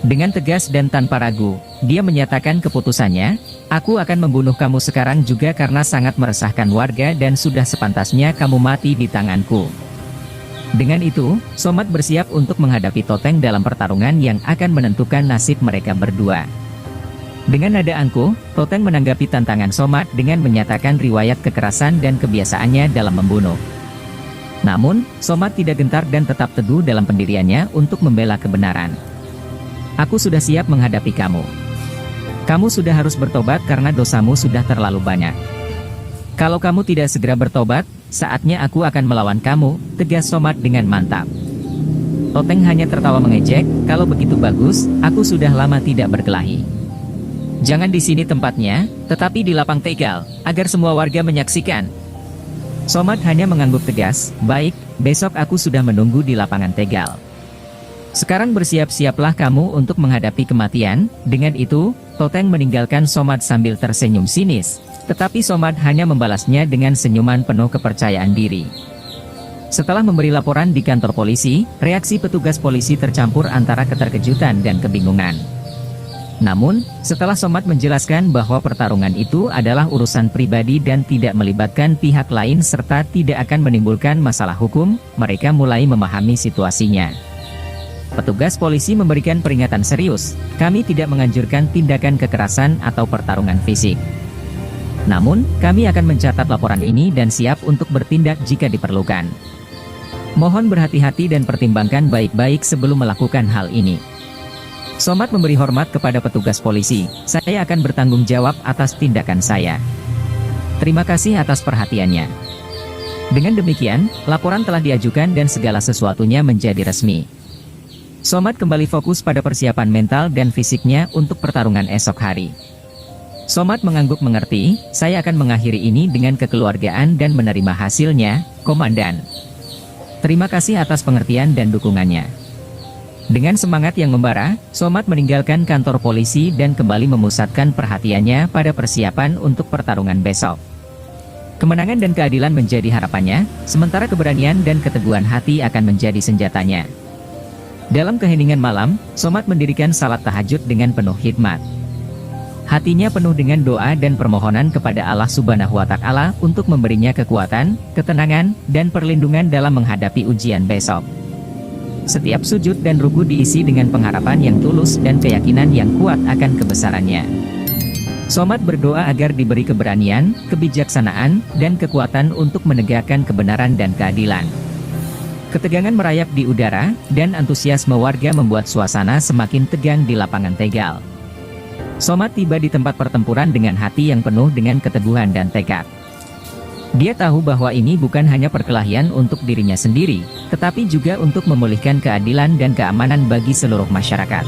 Dengan tegas dan tanpa ragu, dia menyatakan keputusannya, "Aku akan membunuh kamu sekarang juga karena sangat meresahkan warga dan sudah sepantasnya kamu mati di tanganku." Dengan itu, Somad bersiap untuk menghadapi Toteng dalam pertarungan yang akan menentukan nasib mereka berdua. Dengan nada angkuh, Toteng menanggapi tantangan Somad dengan menyatakan riwayat kekerasan dan kebiasaannya dalam membunuh. Namun, Somad tidak gentar dan tetap teguh dalam pendiriannya untuk membela kebenaran. "Aku sudah siap menghadapi kamu. Kamu sudah harus bertobat karena dosamu sudah terlalu banyak. Kalau kamu tidak segera bertobat, saatnya aku akan melawan kamu," tegas Somad dengan mantap. Toteng hanya tertawa mengejek, "Kalau begitu bagus, aku sudah lama tidak berkelahi. Jangan di sini tempatnya, tetapi di lapang Tegal, agar semua warga menyaksikan." Somad hanya mengangguk tegas, "Baik, besok aku sudah menunggu di lapangan Tegal. Sekarang bersiap-siaplah kamu untuk menghadapi kematian." Dengan itu, Toteng meninggalkan Somad sambil tersenyum sinis, tetapi Somad hanya membalasnya dengan senyuman penuh kepercayaan diri. Setelah memberi laporan di kantor polisi, reaksi petugas polisi tercampur antara keterkejutan dan kebingungan. Namun, setelah Somad menjelaskan bahwa pertarungan itu adalah urusan pribadi dan tidak melibatkan pihak lain serta tidak akan menimbulkan masalah hukum, mereka mulai memahami situasinya. Petugas polisi memberikan peringatan serius, "Kami tidak menganjurkan tindakan kekerasan atau pertarungan fisik. Namun, kami akan mencatat laporan ini dan siap untuk bertindak jika diperlukan. Mohon berhati-hati dan pertimbangkan baik-baik sebelum melakukan hal ini." Somad memberi hormat kepada petugas polisi, "Saya akan bertanggung jawab atas tindakan saya. Terima kasih atas perhatiannya." Dengan demikian, laporan telah diajukan dan segala sesuatunya menjadi resmi. Somad kembali fokus pada persiapan mental dan fisiknya untuk pertarungan esok hari. Somad mengangguk mengerti, "Saya akan mengakhiri ini dengan kekeluargaan dan menerima hasilnya, Komandan. Terima kasih atas pengertian dan dukungannya." Dengan semangat yang membara, Somad meninggalkan kantor polisi dan kembali memusatkan perhatiannya pada persiapan untuk pertarungan besok. Kemenangan dan keadilan menjadi harapannya, sementara keberanian dan keteguhan hati akan menjadi senjatanya. Dalam keheningan malam, Somad mendirikan salat tahajud dengan penuh hikmat. Hatinya penuh dengan doa dan permohonan kepada Allah Subhanahu wa Ta'ala untuk memberinya kekuatan, ketenangan, dan perlindungan dalam menghadapi ujian besok. Setiap sujud dan ruku diisi dengan pengharapan yang tulus dan keyakinan yang kuat akan kebesarannya. Somad berdoa agar diberi keberanian, kebijaksanaan, dan kekuatan untuk menegakkan kebenaran dan keadilan. Ketegangan merayap di udara, dan antusiasme warga membuat suasana semakin tegang di lapangan Tegal. Somad tiba di tempat pertempuran dengan hati yang penuh dengan keteguhan dan tekad. Dia tahu bahwa ini bukan hanya perkelahian untuk dirinya sendiri, tetapi juga untuk memulihkan keadilan dan keamanan bagi seluruh masyarakat.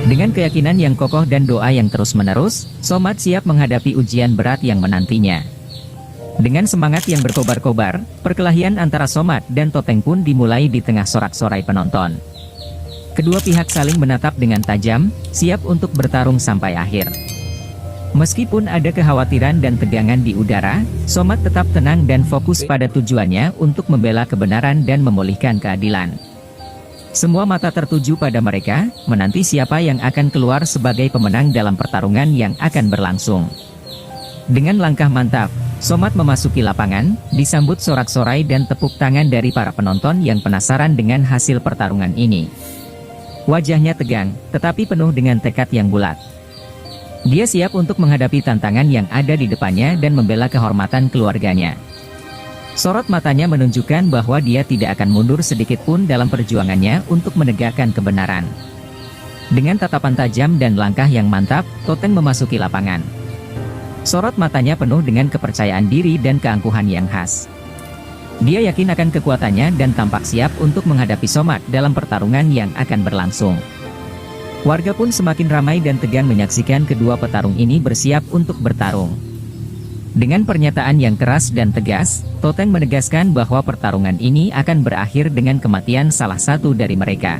Dengan keyakinan yang kokoh dan doa yang terus-menerus, Somad siap menghadapi ujian berat yang menantinya. Dengan semangat yang berkobar-kobar, perkelahian antara Somad dan Toteng pun dimulai di tengah sorak-sorai penonton. Kedua pihak saling menatap dengan tajam, siap untuk bertarung sampai akhir. Meskipun ada kekhawatiran dan tegangan di udara, Somad tetap tenang dan fokus pada tujuannya untuk membela kebenaran dan memulihkan keadilan. Semua mata tertuju pada mereka, menanti siapa yang akan keluar sebagai pemenang dalam pertarungan yang akan berlangsung. Dengan langkah mantap, Somad memasuki lapangan, disambut sorak-sorai dan tepuk tangan dari para penonton yang penasaran dengan hasil pertarungan ini. Wajahnya tegang, tetapi penuh dengan tekad yang bulat. Dia siap untuk menghadapi tantangan yang ada di depannya dan membela kehormatan keluarganya. Sorot matanya menunjukkan bahwa dia tidak akan mundur sedikit pun dalam perjuangannya untuk menegakkan kebenaran. Dengan tatapan tajam dan langkah yang mantap, Toteng memasuki lapangan. Sorot matanya penuh dengan kepercayaan diri dan keangkuhan yang khas. Dia yakin akan kekuatannya dan tampak siap untuk menghadapi Somad dalam pertarungan yang akan berlangsung. Warga pun semakin ramai dan tegang menyaksikan kedua petarung ini bersiap untuk bertarung. Dengan pernyataan yang keras dan tegas, Toteng menegaskan bahwa pertarungan ini akan berakhir dengan kematian salah satu dari mereka.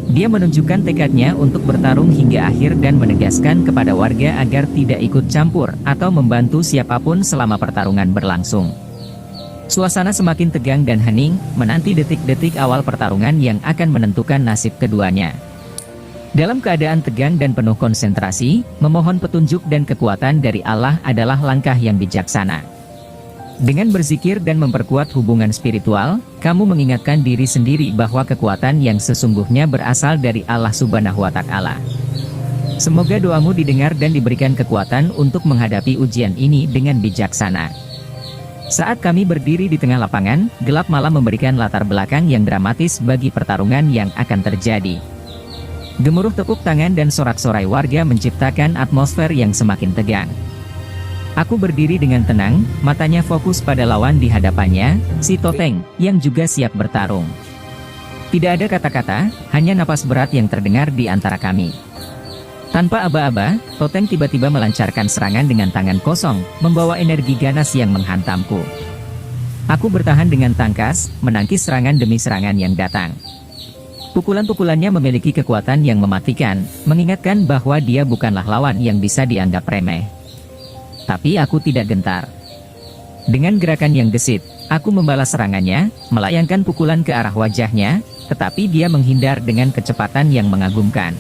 Dia menunjukkan tekadnya untuk bertarung hingga akhir dan menegaskan kepada warga agar tidak ikut campur atau membantu siapapun selama pertarungan berlangsung. Suasana semakin tegang dan hening, menanti detik-detik awal pertarungan yang akan menentukan nasib keduanya. Dalam keadaan tegang dan penuh konsentrasi, memohon petunjuk dan kekuatan dari Allah adalah langkah yang bijaksana. Dengan berzikir dan memperkuat hubungan spiritual, kamu mengingatkan diri sendiri bahwa kekuatan yang sesungguhnya berasal dari Allah Subhanahu wa Ta'ala. Semoga doamu didengar dan diberikan kekuatan untuk menghadapi ujian ini dengan bijaksana. Saat kami berdiri di tengah lapangan, gelap malam memberikan latar belakang yang dramatis bagi pertarungan yang akan terjadi. Gemuruh tepuk tangan dan sorak-sorai warga menciptakan atmosfer yang semakin tegang. Aku berdiri dengan tenang, matanya fokus pada lawan di hadapannya, si Toteng, yang juga siap bertarung. Tidak ada kata-kata, hanya napas berat yang terdengar di antara kami. Tanpa aba-aba, Toteng tiba-tiba melancarkan serangan dengan tangan kosong, membawa energi ganas yang menghantamku. Aku bertahan dengan tangkas, menangkis serangan demi serangan yang datang. Pukulan-pukulannya memiliki kekuatan yang mematikan, mengingatkan bahwa dia bukanlah lawan yang bisa dianggap remeh. Tapi aku tidak gentar. Dengan gerakan yang gesit, aku membalas serangannya, melayangkan pukulan ke arah wajahnya, tetapi dia menghindar dengan kecepatan yang mengagumkan.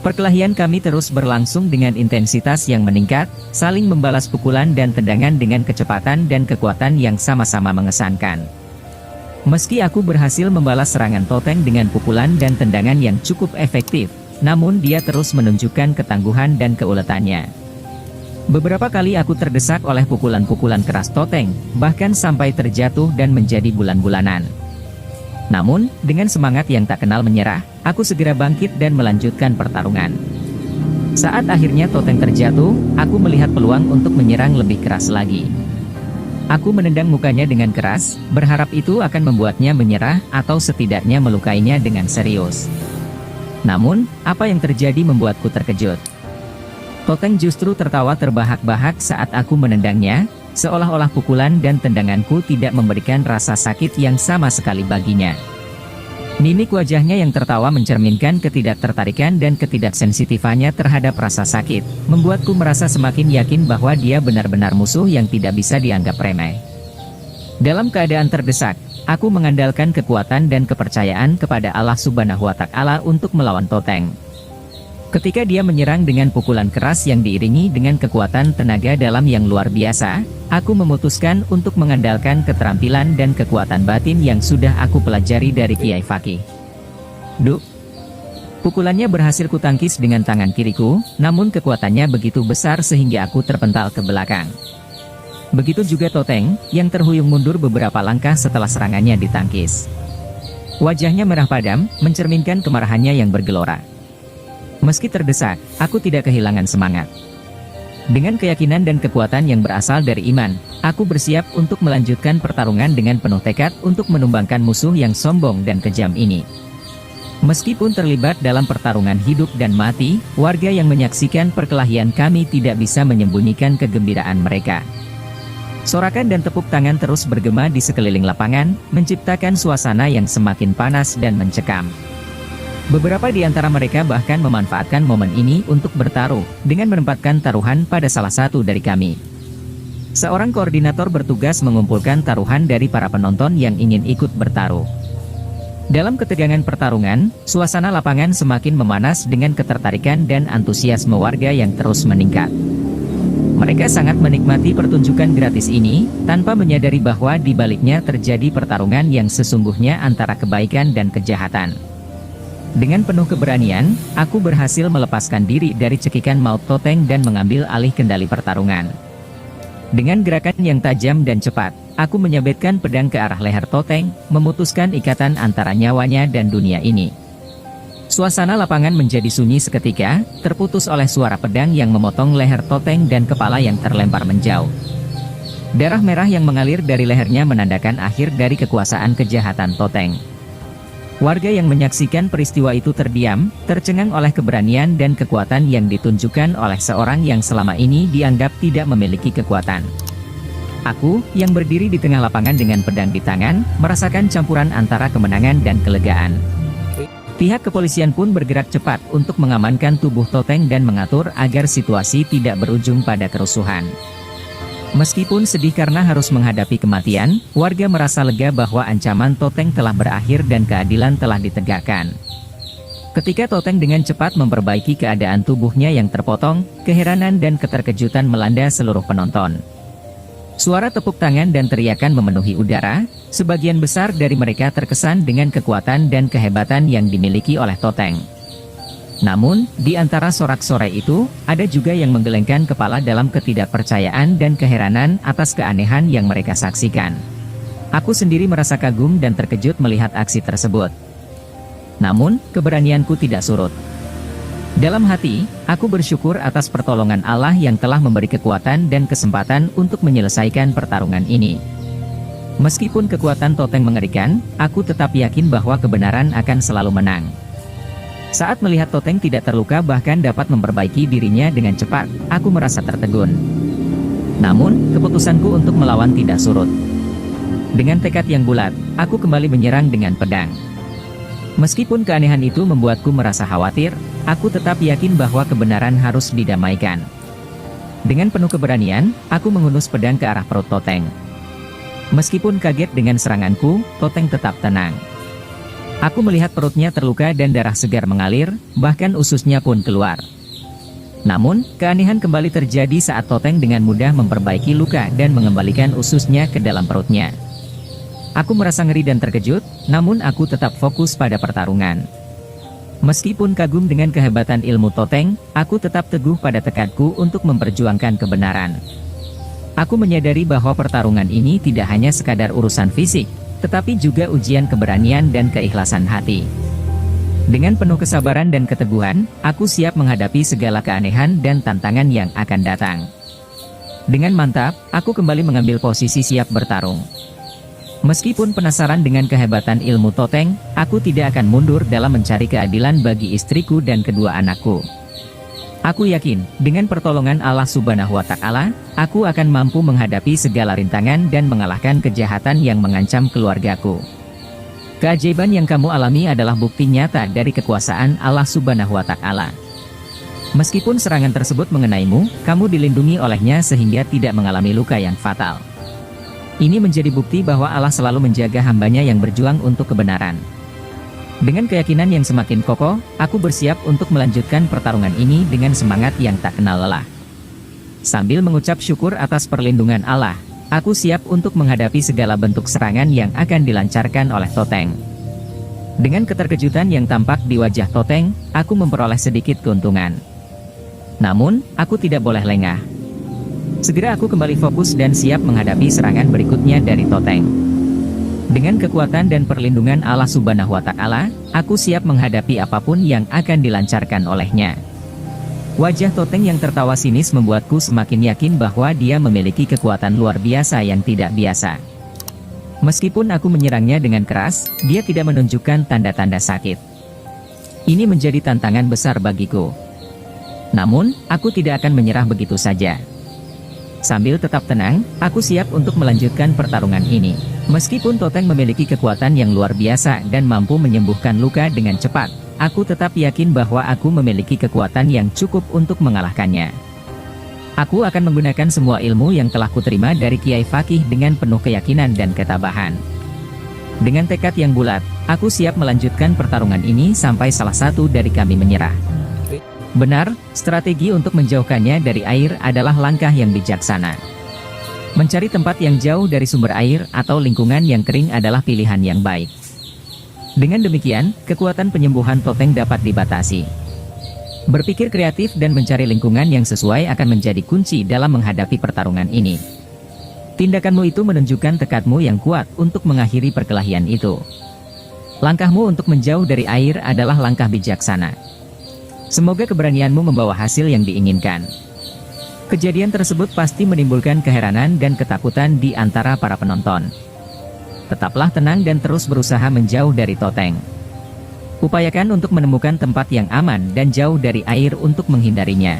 Perkelahian kami terus berlangsung dengan intensitas yang meningkat, saling membalas pukulan dan tendangan dengan kecepatan dan kekuatan yang sama-sama mengesankan. Meski aku berhasil membalas serangan Toteng dengan pukulan dan tendangan yang cukup efektif, namun dia terus menunjukkan ketangguhan dan keuletannya. Beberapa kali aku terdesak oleh pukulan-pukulan keras Toteng, bahkan sampai terjatuh dan menjadi bulan-bulanan. Namun, dengan semangat yang tak kenal menyerah, aku segera bangkit dan melanjutkan pertarungan. Saat akhirnya Toteng terjatuh, aku melihat peluang untuk menyerang lebih keras lagi. Aku menendang mukanya dengan keras, berharap itu akan membuatnya menyerah atau setidaknya melukainya dengan serius. Namun, apa yang terjadi membuatku terkejut. Toteng justru tertawa terbahak-bahak saat aku menendangnya, seolah-olah pukulan dan tendanganku tidak memberikan rasa sakit yang sama sekali baginya. Mimik wajahnya yang tertawa mencerminkan ketidaktertarikan dan ketidaksensitifannya terhadap rasa sakit, membuatku merasa semakin yakin bahwa dia benar-benar musuh yang tidak bisa dianggap remeh. Dalam keadaan terdesak, aku mengandalkan kekuatan dan kepercayaan kepada Allah Subhanahu wa Ta'ala untuk melawan Toteng. Ketika dia menyerang dengan pukulan keras yang diiringi dengan kekuatan tenaga dalam yang luar biasa, aku memutuskan untuk mengandalkan keterampilan dan kekuatan batin yang sudah aku pelajari dari Kiai Fakih. Duk! Pukulannya berhasil kutangkis dengan tangan kiriku, namun kekuatannya begitu besar sehingga aku terpental ke belakang. Begitu juga Toteng, yang terhuyung mundur beberapa langkah setelah serangannya ditangkis. Wajahnya merah padam, mencerminkan kemarahannya yang bergelora. Meski terdesak, aku tidak kehilangan semangat. Dengan keyakinan dan kekuatan yang berasal dari iman, aku bersiap untuk melanjutkan pertarungan dengan penuh tekad untuk menumbangkan musuh yang sombong dan kejam ini. Meskipun terlibat dalam pertarungan hidup dan mati, warga yang menyaksikan perkelahian kami tidak bisa menyembunyikan kegembiraan mereka. Sorakan dan tepuk tangan terus bergema di sekeliling lapangan, menciptakan suasana yang semakin panas dan mencekam. Beberapa di antara mereka bahkan memanfaatkan momen ini untuk bertaruh, dengan menempatkan taruhan pada salah satu dari kami. Seorang koordinator bertugas mengumpulkan taruhan dari para penonton yang ingin ikut bertaruh. Dalam ketegangan pertarungan, suasana lapangan semakin memanas dengan ketertarikan dan antusiasme warga yang terus meningkat. Mereka sangat menikmati pertunjukan gratis ini, tanpa menyadari bahwa di baliknya terjadi pertarungan yang sesungguhnya antara kebaikan dan kejahatan. Dengan penuh keberanian, aku berhasil melepaskan diri dari cekikan maut Toteng dan mengambil alih kendali pertarungan. Dengan gerakan yang tajam dan cepat, aku menyabetkan pedang ke arah leher Toteng, memutuskan ikatan antara nyawanya dan dunia ini. Suasana lapangan menjadi sunyi seketika, terputus oleh suara pedang yang memotong leher Toteng dan kepala yang terlempar menjauh. Darah merah yang mengalir dari lehernya menandakan akhir dari kekuasaan kejahatan Toteng. Warga yang menyaksikan peristiwa itu terdiam, tercengang oleh keberanian dan kekuatan yang ditunjukkan oleh seorang yang selama ini dianggap tidak memiliki kekuatan. Aku, yang berdiri di tengah lapangan dengan pedang di tangan, merasakan campuran antara kemenangan dan kelegaan. Pihak kepolisian pun bergerak cepat untuk mengamankan tubuh Toteng dan mengatur agar situasi tidak berujung pada kerusuhan. Meskipun sedih karena harus menghadapi kematian, warga merasa lega bahwa ancaman Toteng telah berakhir dan keadilan telah ditegakkan. Ketika Toteng dengan cepat memperbaiki keadaan tubuhnya yang terpotong, keheranan dan keterkejutan melanda seluruh penonton. Suara tepuk tangan dan teriakan memenuhi udara, sebagian besar dari mereka terkesan dengan kekuatan dan kehebatan yang dimiliki oleh Toteng. Namun, di antara sorak-sorai itu, ada juga yang menggelengkan kepala dalam ketidakpercayaan dan keheranan atas keanehan yang mereka saksikan. Aku sendiri merasa kagum dan terkejut melihat aksi tersebut. Namun, keberanianku tidak surut. Dalam hati, aku bersyukur atas pertolongan Allah yang telah memberi kekuatan dan kesempatan untuk menyelesaikan pertarungan ini. Meskipun kekuatan Toteng mengerikan, aku tetap yakin bahwa kebenaran akan selalu menang. Saat melihat Toteng tidak terluka bahkan dapat memperbaiki dirinya dengan cepat, aku merasa tertegun. Namun, keputusanku untuk melawan tidak surut. Dengan tekad yang bulat, aku kembali menyerang dengan pedang. Meskipun keanehan itu membuatku merasa khawatir, aku tetap yakin bahwa kebenaran harus didamaikan. Dengan penuh keberanian, aku menghunus pedang ke arah perut Toteng. Meskipun kaget dengan seranganku, Toteng tetap tenang. Aku melihat perutnya terluka dan darah segar mengalir, bahkan ususnya pun keluar. Namun, keanehan kembali terjadi saat Toteng dengan mudah memperbaiki luka dan mengembalikan ususnya ke dalam perutnya. Aku merasa ngeri dan terkejut, namun aku tetap fokus pada pertarungan. Meskipun kagum dengan kehebatan ilmu Toteng, aku tetap teguh pada tekadku untuk memperjuangkan kebenaran. Aku menyadari bahwa pertarungan ini tidak hanya sekadar urusan fisik, tetapi juga ujian keberanian dan keikhlasan hati. Dengan penuh kesabaran dan keteguhan, aku siap menghadapi segala keanehan dan tantangan yang akan datang. Dengan mantap, aku kembali mengambil posisi siap bertarung. Meskipun penasaran dengan kehebatan ilmu Toteng, aku tidak akan mundur dalam mencari keadilan bagi istriku dan kedua anakku. Aku yakin, dengan pertolongan Allah Subhanahu wa Ta'ala, aku akan mampu menghadapi segala rintangan dan mengalahkan kejahatan yang mengancam keluargaku. Keajaiban yang kamu alami adalah bukti nyata dari kekuasaan Allah Subhanahu wa Ta'ala. Meskipun serangan tersebut mengenaimu, kamu dilindungi olehnya sehingga tidak mengalami luka yang fatal. Ini menjadi bukti bahwa Allah selalu menjaga hambanya yang berjuang untuk kebenaran. Dengan keyakinan yang semakin kokoh, aku bersiap untuk melanjutkan pertarungan ini dengan semangat yang tak kenal lelah. Sambil mengucap syukur atas perlindungan Allah, aku siap untuk menghadapi segala bentuk serangan yang akan dilancarkan oleh Toteng. Dengan keterkejutan yang tampak di wajah Toteng, aku memperoleh sedikit keuntungan. Namun, aku tidak boleh lengah. Segera aku kembali fokus dan siap menghadapi serangan berikutnya dari Toteng. Dengan kekuatan dan perlindungan Allah Subhanahu wa Ta'ala, aku siap menghadapi apapun yang akan dilancarkan olehnya. Wajah Toteng yang tertawa sinis membuatku semakin yakin bahwa dia memiliki kekuatan luar biasa yang tidak biasa. Meskipun aku menyerangnya dengan keras, dia tidak menunjukkan tanda-tanda sakit. Ini menjadi tantangan besar bagiku. Namun, aku tidak akan menyerah begitu saja. Sambil tetap tenang, aku siap untuk melanjutkan pertarungan ini. Meskipun Toteng memiliki kekuatan yang luar biasa dan mampu menyembuhkan luka dengan cepat, aku tetap yakin bahwa aku memiliki kekuatan yang cukup untuk mengalahkannya. Aku akan menggunakan semua ilmu yang telah kuterima dari Kiai Fakih dengan penuh keyakinan dan ketabahan. Dengan tekad yang bulat, aku siap melanjutkan pertarungan ini sampai salah satu dari kami menyerah. Benar, strategi untuk menjauhkannya dari air adalah langkah yang bijaksana. Mencari tempat yang jauh dari sumber air atau lingkungan yang kering adalah pilihan yang baik. Dengan demikian, kekuatan penyembuhan Toteng dapat dibatasi. Berpikir kreatif dan mencari lingkungan yang sesuai akan menjadi kunci dalam menghadapi pertarungan ini. Tindakanmu itu menunjukkan tekadmu yang kuat untuk mengakhiri perkelahian itu. Langkahmu untuk menjauh dari air adalah langkah bijaksana. Semoga keberanianmu membawa hasil yang diinginkan. Kejadian tersebut pasti menimbulkan keheranan dan ketakutan di antara para penonton. Tetaplah tenang dan terus berusaha menjauh dari Toteng. Upayakan untuk menemukan tempat yang aman dan jauh dari air untuk menghindarinya.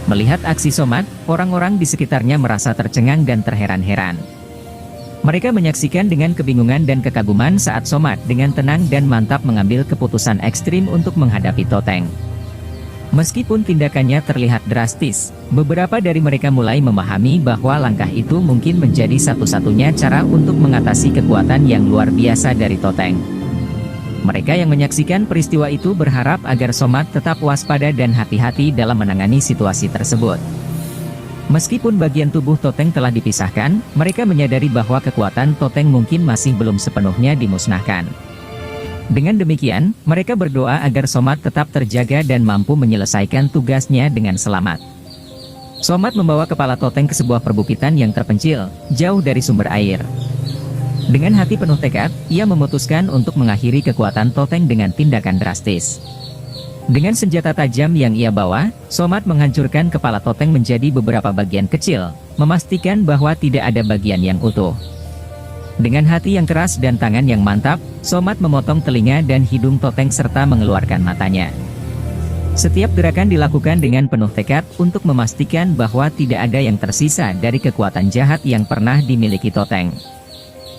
Melihat aksi Somad, orang-orang di sekitarnya merasa tercengang dan terheran-heran. Mereka menyaksikan dengan kebingungan dan kekaguman saat Somad dengan tenang dan mantap mengambil keputusan ekstrim untuk menghadapi Toteng. Meskipun tindakannya terlihat drastis, beberapa dari mereka mulai memahami bahwa langkah itu mungkin menjadi satu-satunya cara untuk mengatasi kekuatan yang luar biasa dari Toteng. Mereka yang menyaksikan peristiwa itu berharap agar Somad tetap waspada dan hati-hati dalam menangani situasi tersebut. Meskipun bagian tubuh Toteng telah dipisahkan, mereka menyadari bahwa kekuatan Toteng mungkin masih belum sepenuhnya dimusnahkan. Dengan demikian, mereka berdoa agar Somad tetap terjaga dan mampu menyelesaikan tugasnya dengan selamat. Somad membawa kepala Toteng ke sebuah perbukitan yang terpencil, jauh dari sumber air. Dengan hati penuh tekad, ia memutuskan untuk mengakhiri kekuatan Toteng dengan tindakan drastis. Dengan senjata tajam yang ia bawa, Somad menghancurkan kepala Toteng menjadi beberapa bagian kecil, memastikan bahwa tidak ada bagian yang utuh. Dengan hati yang keras dan tangan yang mantap, Somad memotong telinga dan hidung Toteng serta mengeluarkan matanya. Setiap gerakan dilakukan dengan penuh tekad untuk memastikan bahwa tidak ada yang tersisa dari kekuatan jahat yang pernah dimiliki Toteng.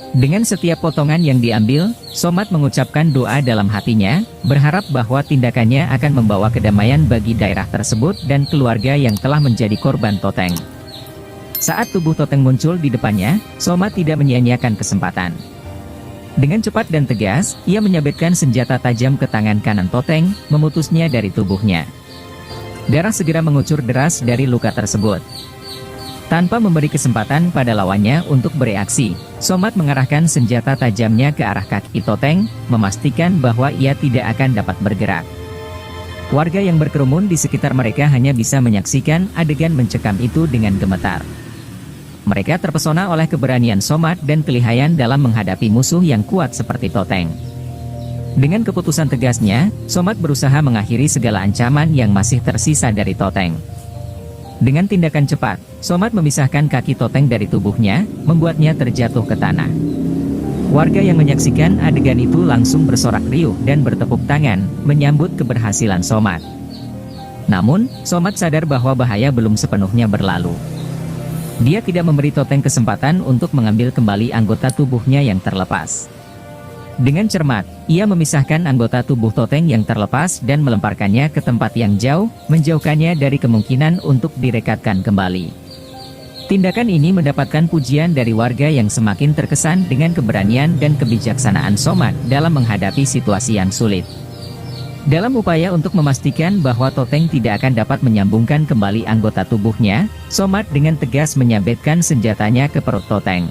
Dengan setiap potongan yang diambil, Somad mengucapkan doa dalam hatinya, berharap bahwa tindakannya akan membawa kedamaian bagi daerah tersebut dan keluarga yang telah menjadi korban Toteng. Saat tubuh Toteng muncul di depannya, Somad tidak menyia-nyiakan kesempatan. Dengan cepat dan tegas, ia menyabetkan senjata tajam ke tangan kanan Toteng, memutusnya dari tubuhnya. Darah segera mengucur deras dari luka tersebut. Tanpa memberi kesempatan pada lawannya untuk bereaksi, Somad mengarahkan senjata tajamnya ke arah kaki Toteng, memastikan bahwa ia tidak akan dapat bergerak. Warga yang berkerumun di sekitar mereka hanya bisa menyaksikan adegan mencekam itu dengan gemetar. Mereka terpesona oleh keberanian Somad dan kelihayan dalam menghadapi musuh yang kuat seperti Toteng. Dengan keputusan tegasnya, Somad berusaha mengakhiri segala ancaman yang masih tersisa dari Toteng. Dengan tindakan cepat, Somad memisahkan kaki Toteng dari tubuhnya, membuatnya terjatuh ke tanah. Warga yang menyaksikan adegan itu langsung bersorak riuh dan bertepuk tangan, menyambut keberhasilan Somad. Namun, Somad sadar bahwa bahaya belum sepenuhnya berlalu. Dia tidak memberi Toteng kesempatan untuk mengambil kembali anggota tubuhnya yang terlepas. Dengan cermat, ia memisahkan anggota tubuh Toteng yang terlepas dan melemparkannya ke tempat yang jauh, menjauhkannya dari kemungkinan untuk direkatkan kembali. Tindakan ini mendapatkan pujian dari warga yang semakin terkesan dengan keberanian dan kebijaksanaan Somad dalam menghadapi situasi yang sulit. Dalam upaya untuk memastikan bahwa Toteng tidak akan dapat menyambungkan kembali anggota tubuhnya, Somad dengan tegas menyabetkan senjatanya ke perut Toteng.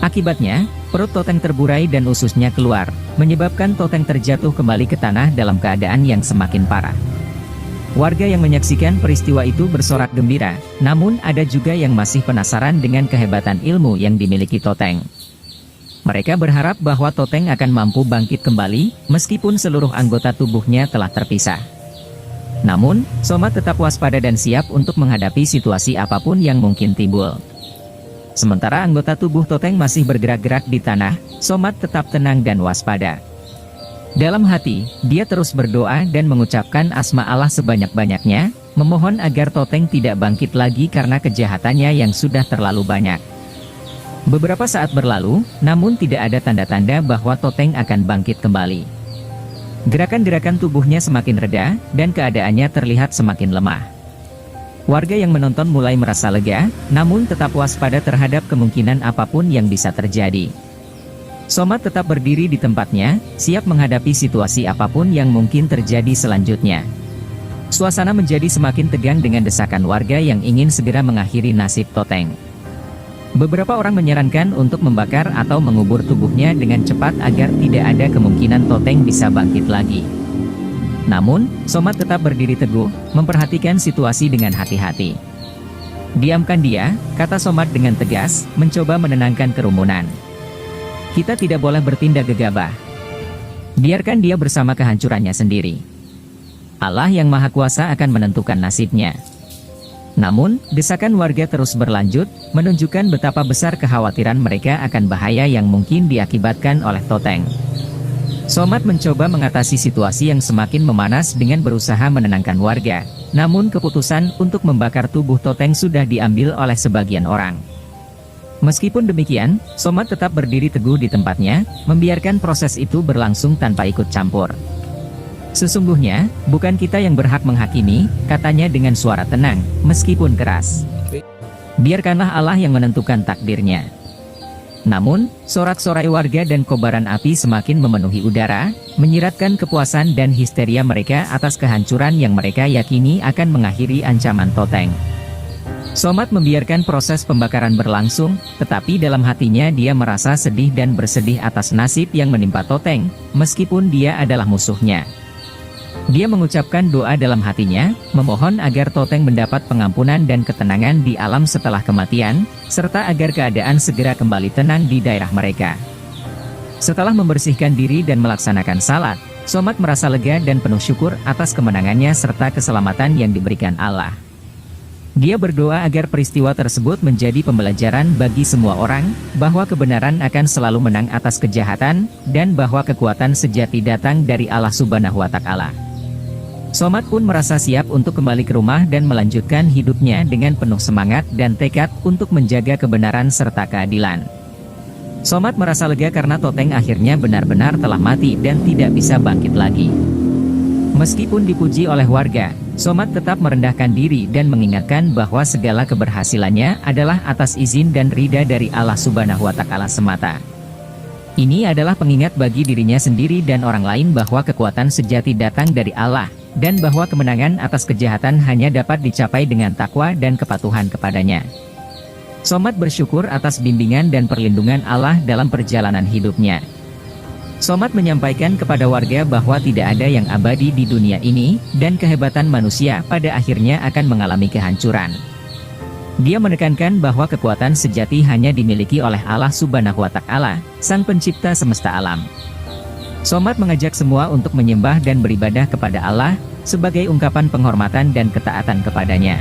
Akibatnya, perut Toteng terburai dan ususnya keluar, menyebabkan Toteng terjatuh kembali ke tanah dalam keadaan yang semakin parah. Warga yang menyaksikan peristiwa itu bersorak gembira, namun ada juga yang masih penasaran dengan kehebatan ilmu yang dimiliki Toteng. Mereka berharap bahwa Toteng akan mampu bangkit kembali, meskipun seluruh anggota tubuhnya telah terpisah. Namun, Somad tetap waspada dan siap untuk menghadapi situasi apapun yang mungkin timbul. Sementara anggota tubuh Toteng masih bergerak-gerak di tanah, Somad tetap tenang dan waspada. Dalam hati, dia terus berdoa dan mengucapkan asma Allah sebanyak-banyaknya, memohon agar Toteng tidak bangkit lagi karena kejahatannya yang sudah terlalu banyak. Beberapa saat berlalu, namun tidak ada tanda-tanda bahwa Toteng akan bangkit kembali. Gerakan-gerakan tubuhnya semakin reda, dan keadaannya terlihat semakin lemah. Warga yang menonton mulai merasa lega, namun tetap waspada terhadap kemungkinan apapun yang bisa terjadi. Somad tetap berdiri di tempatnya, siap menghadapi situasi apapun yang mungkin terjadi selanjutnya. Suasana menjadi semakin tegang dengan desakan warga yang ingin segera mengakhiri nasib Toteng. Beberapa orang menyarankan untuk membakar atau mengubur tubuhnya dengan cepat agar tidak ada kemungkinan Toteng bisa bangkit lagi. Namun, Somad tetap berdiri teguh, memperhatikan situasi dengan hati-hati. Diamkan dia, kata Somad dengan tegas, mencoba menenangkan kerumunan. Kita tidak boleh bertindak gegabah. Biarkan dia bersama kehancurannya sendiri. Allah yang Maha Kuasa akan menentukan nasibnya. Namun, desakan warga terus berlanjut, menunjukkan betapa besar kekhawatiran mereka akan bahaya yang mungkin diakibatkan oleh Toteng. Somad mencoba mengatasi situasi yang semakin memanas dengan berusaha menenangkan warga, namun keputusan untuk membakar tubuh Toteng sudah diambil oleh sebagian orang. Meskipun demikian, Somad tetap berdiri teguh di tempatnya, membiarkan proses itu berlangsung tanpa ikut campur. Sesungguhnya, bukan kita yang berhak menghakimi, katanya dengan suara tenang, meskipun keras. Biarkanlah Allah yang menentukan takdirnya. Namun, sorak-sorai warga dan kobaran api semakin memenuhi udara, menyiratkan kepuasan dan histeria mereka atas kehancuran yang mereka yakini akan mengakhiri ancaman Toteng. Somad membiarkan proses pembakaran berlangsung, tetapi dalam hatinya dia merasa sedih dan bersedih atas nasib yang menimpa Toteng, meskipun dia adalah musuhnya. Dia mengucapkan doa dalam hatinya, memohon agar Toteng mendapat pengampunan dan ketenangan di alam setelah kematian, serta agar keadaan segera kembali tenang di daerah mereka. Setelah membersihkan diri dan melaksanakan salat, Somad merasa lega dan penuh syukur atas kemenangannya serta keselamatan yang diberikan Allah. Dia berdoa agar peristiwa tersebut menjadi pembelajaran bagi semua orang, bahwa kebenaran akan selalu menang atas kejahatan, dan bahwa kekuatan sejati datang dari Allah Subhanahu wa Ta'ala. Somad pun merasa siap untuk kembali ke rumah dan melanjutkan hidupnya dengan penuh semangat dan tekad untuk menjaga kebenaran serta keadilan. Somad merasa lega karena Toteng akhirnya benar-benar telah mati dan tidak bisa bangkit lagi. Meskipun dipuji oleh warga, Somad tetap merendahkan diri dan mengingatkan bahwa segala keberhasilannya adalah atas izin dan ridha dari Allah Subhanahu wa Ta'ala semata. Ini adalah pengingat bagi dirinya sendiri dan orang lain bahwa kekuatan sejati datang dari Allah, dan bahwa kemenangan atas kejahatan hanya dapat dicapai dengan takwa dan kepatuhan kepadanya. Somad bersyukur atas bimbingan dan perlindungan Allah dalam perjalanan hidupnya. Somad menyampaikan kepada warga bahwa tidak ada yang abadi di dunia ini, dan kehebatan manusia pada akhirnya akan mengalami kehancuran. Dia menekankan bahwa kekuatan sejati hanya dimiliki oleh Allah Subhanahu wa Ta'ala, Sang Pencipta semesta alam. Somad mengajak semua untuk menyembah dan beribadah kepada Allah, sebagai ungkapan penghormatan dan ketaatan kepadanya.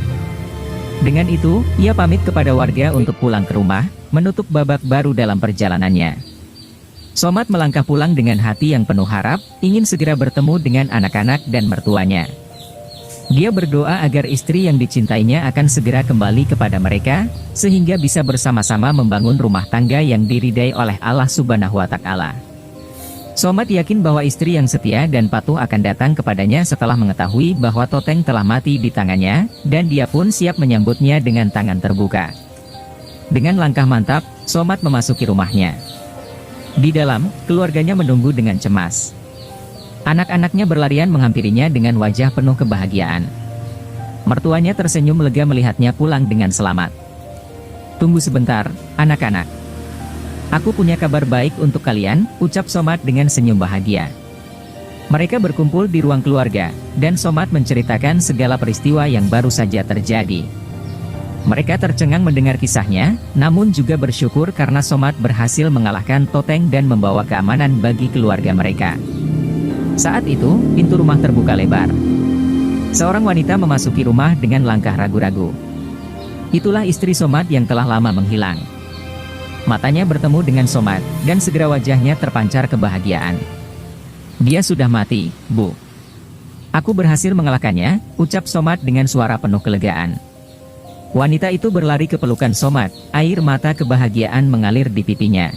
Dengan itu, ia pamit kepada warga untuk pulang ke rumah, menutup babak baru dalam perjalanannya. Somad melangkah pulang dengan hati yang penuh harap, ingin segera bertemu dengan anak-anak dan mertuanya. Dia berdoa agar istri yang dicintainya akan segera kembali kepada mereka, sehingga bisa bersama-sama membangun rumah tangga yang diridai oleh Allah Subhanahu wa Ta'ala. Somad yakin bahwa istri yang setia dan patuh akan datang kepadanya setelah mengetahui bahwa Toteng telah mati di tangannya, dan dia pun siap menyambutnya dengan tangan terbuka. Dengan langkah mantap, Somad memasuki rumahnya. Di dalam, keluarganya menunggu dengan cemas. Anak-anaknya berlarian menghampirinya dengan wajah penuh kebahagiaan. Mertuanya tersenyum lega melihatnya pulang dengan selamat. "Tunggu sebentar, anak-anak. Aku punya kabar baik untuk kalian," ucap Somad dengan senyum bahagia. Mereka berkumpul di ruang keluarga, dan Somad menceritakan segala peristiwa yang baru saja terjadi. Mereka tercengang mendengar kisahnya, namun juga bersyukur karena Somad berhasil mengalahkan Toteng dan membawa keamanan bagi keluarga mereka. Saat itu, pintu rumah terbuka lebar. Seorang wanita memasuki rumah dengan langkah ragu-ragu. Itulah istri Somad yang telah lama menghilang. Matanya bertemu dengan Somad, dan segera wajahnya terpancar kebahagiaan. "Dia sudah mati, Bu. Aku berhasil mengalahkannya," ucap Somad dengan suara penuh kelegaan. Wanita itu berlari ke pelukan Somad, air mata kebahagiaan mengalir di pipinya.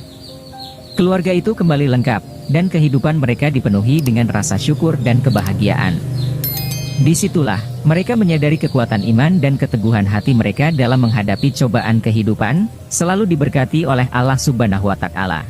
Keluarga itu kembali lengkap, dan kehidupan mereka dipenuhi dengan rasa syukur dan kebahagiaan. Disitulah, mereka menyadari kekuatan iman dan keteguhan hati mereka dalam menghadapi cobaan kehidupan, selalu diberkati oleh Allah Subhanahu wa Ta'ala.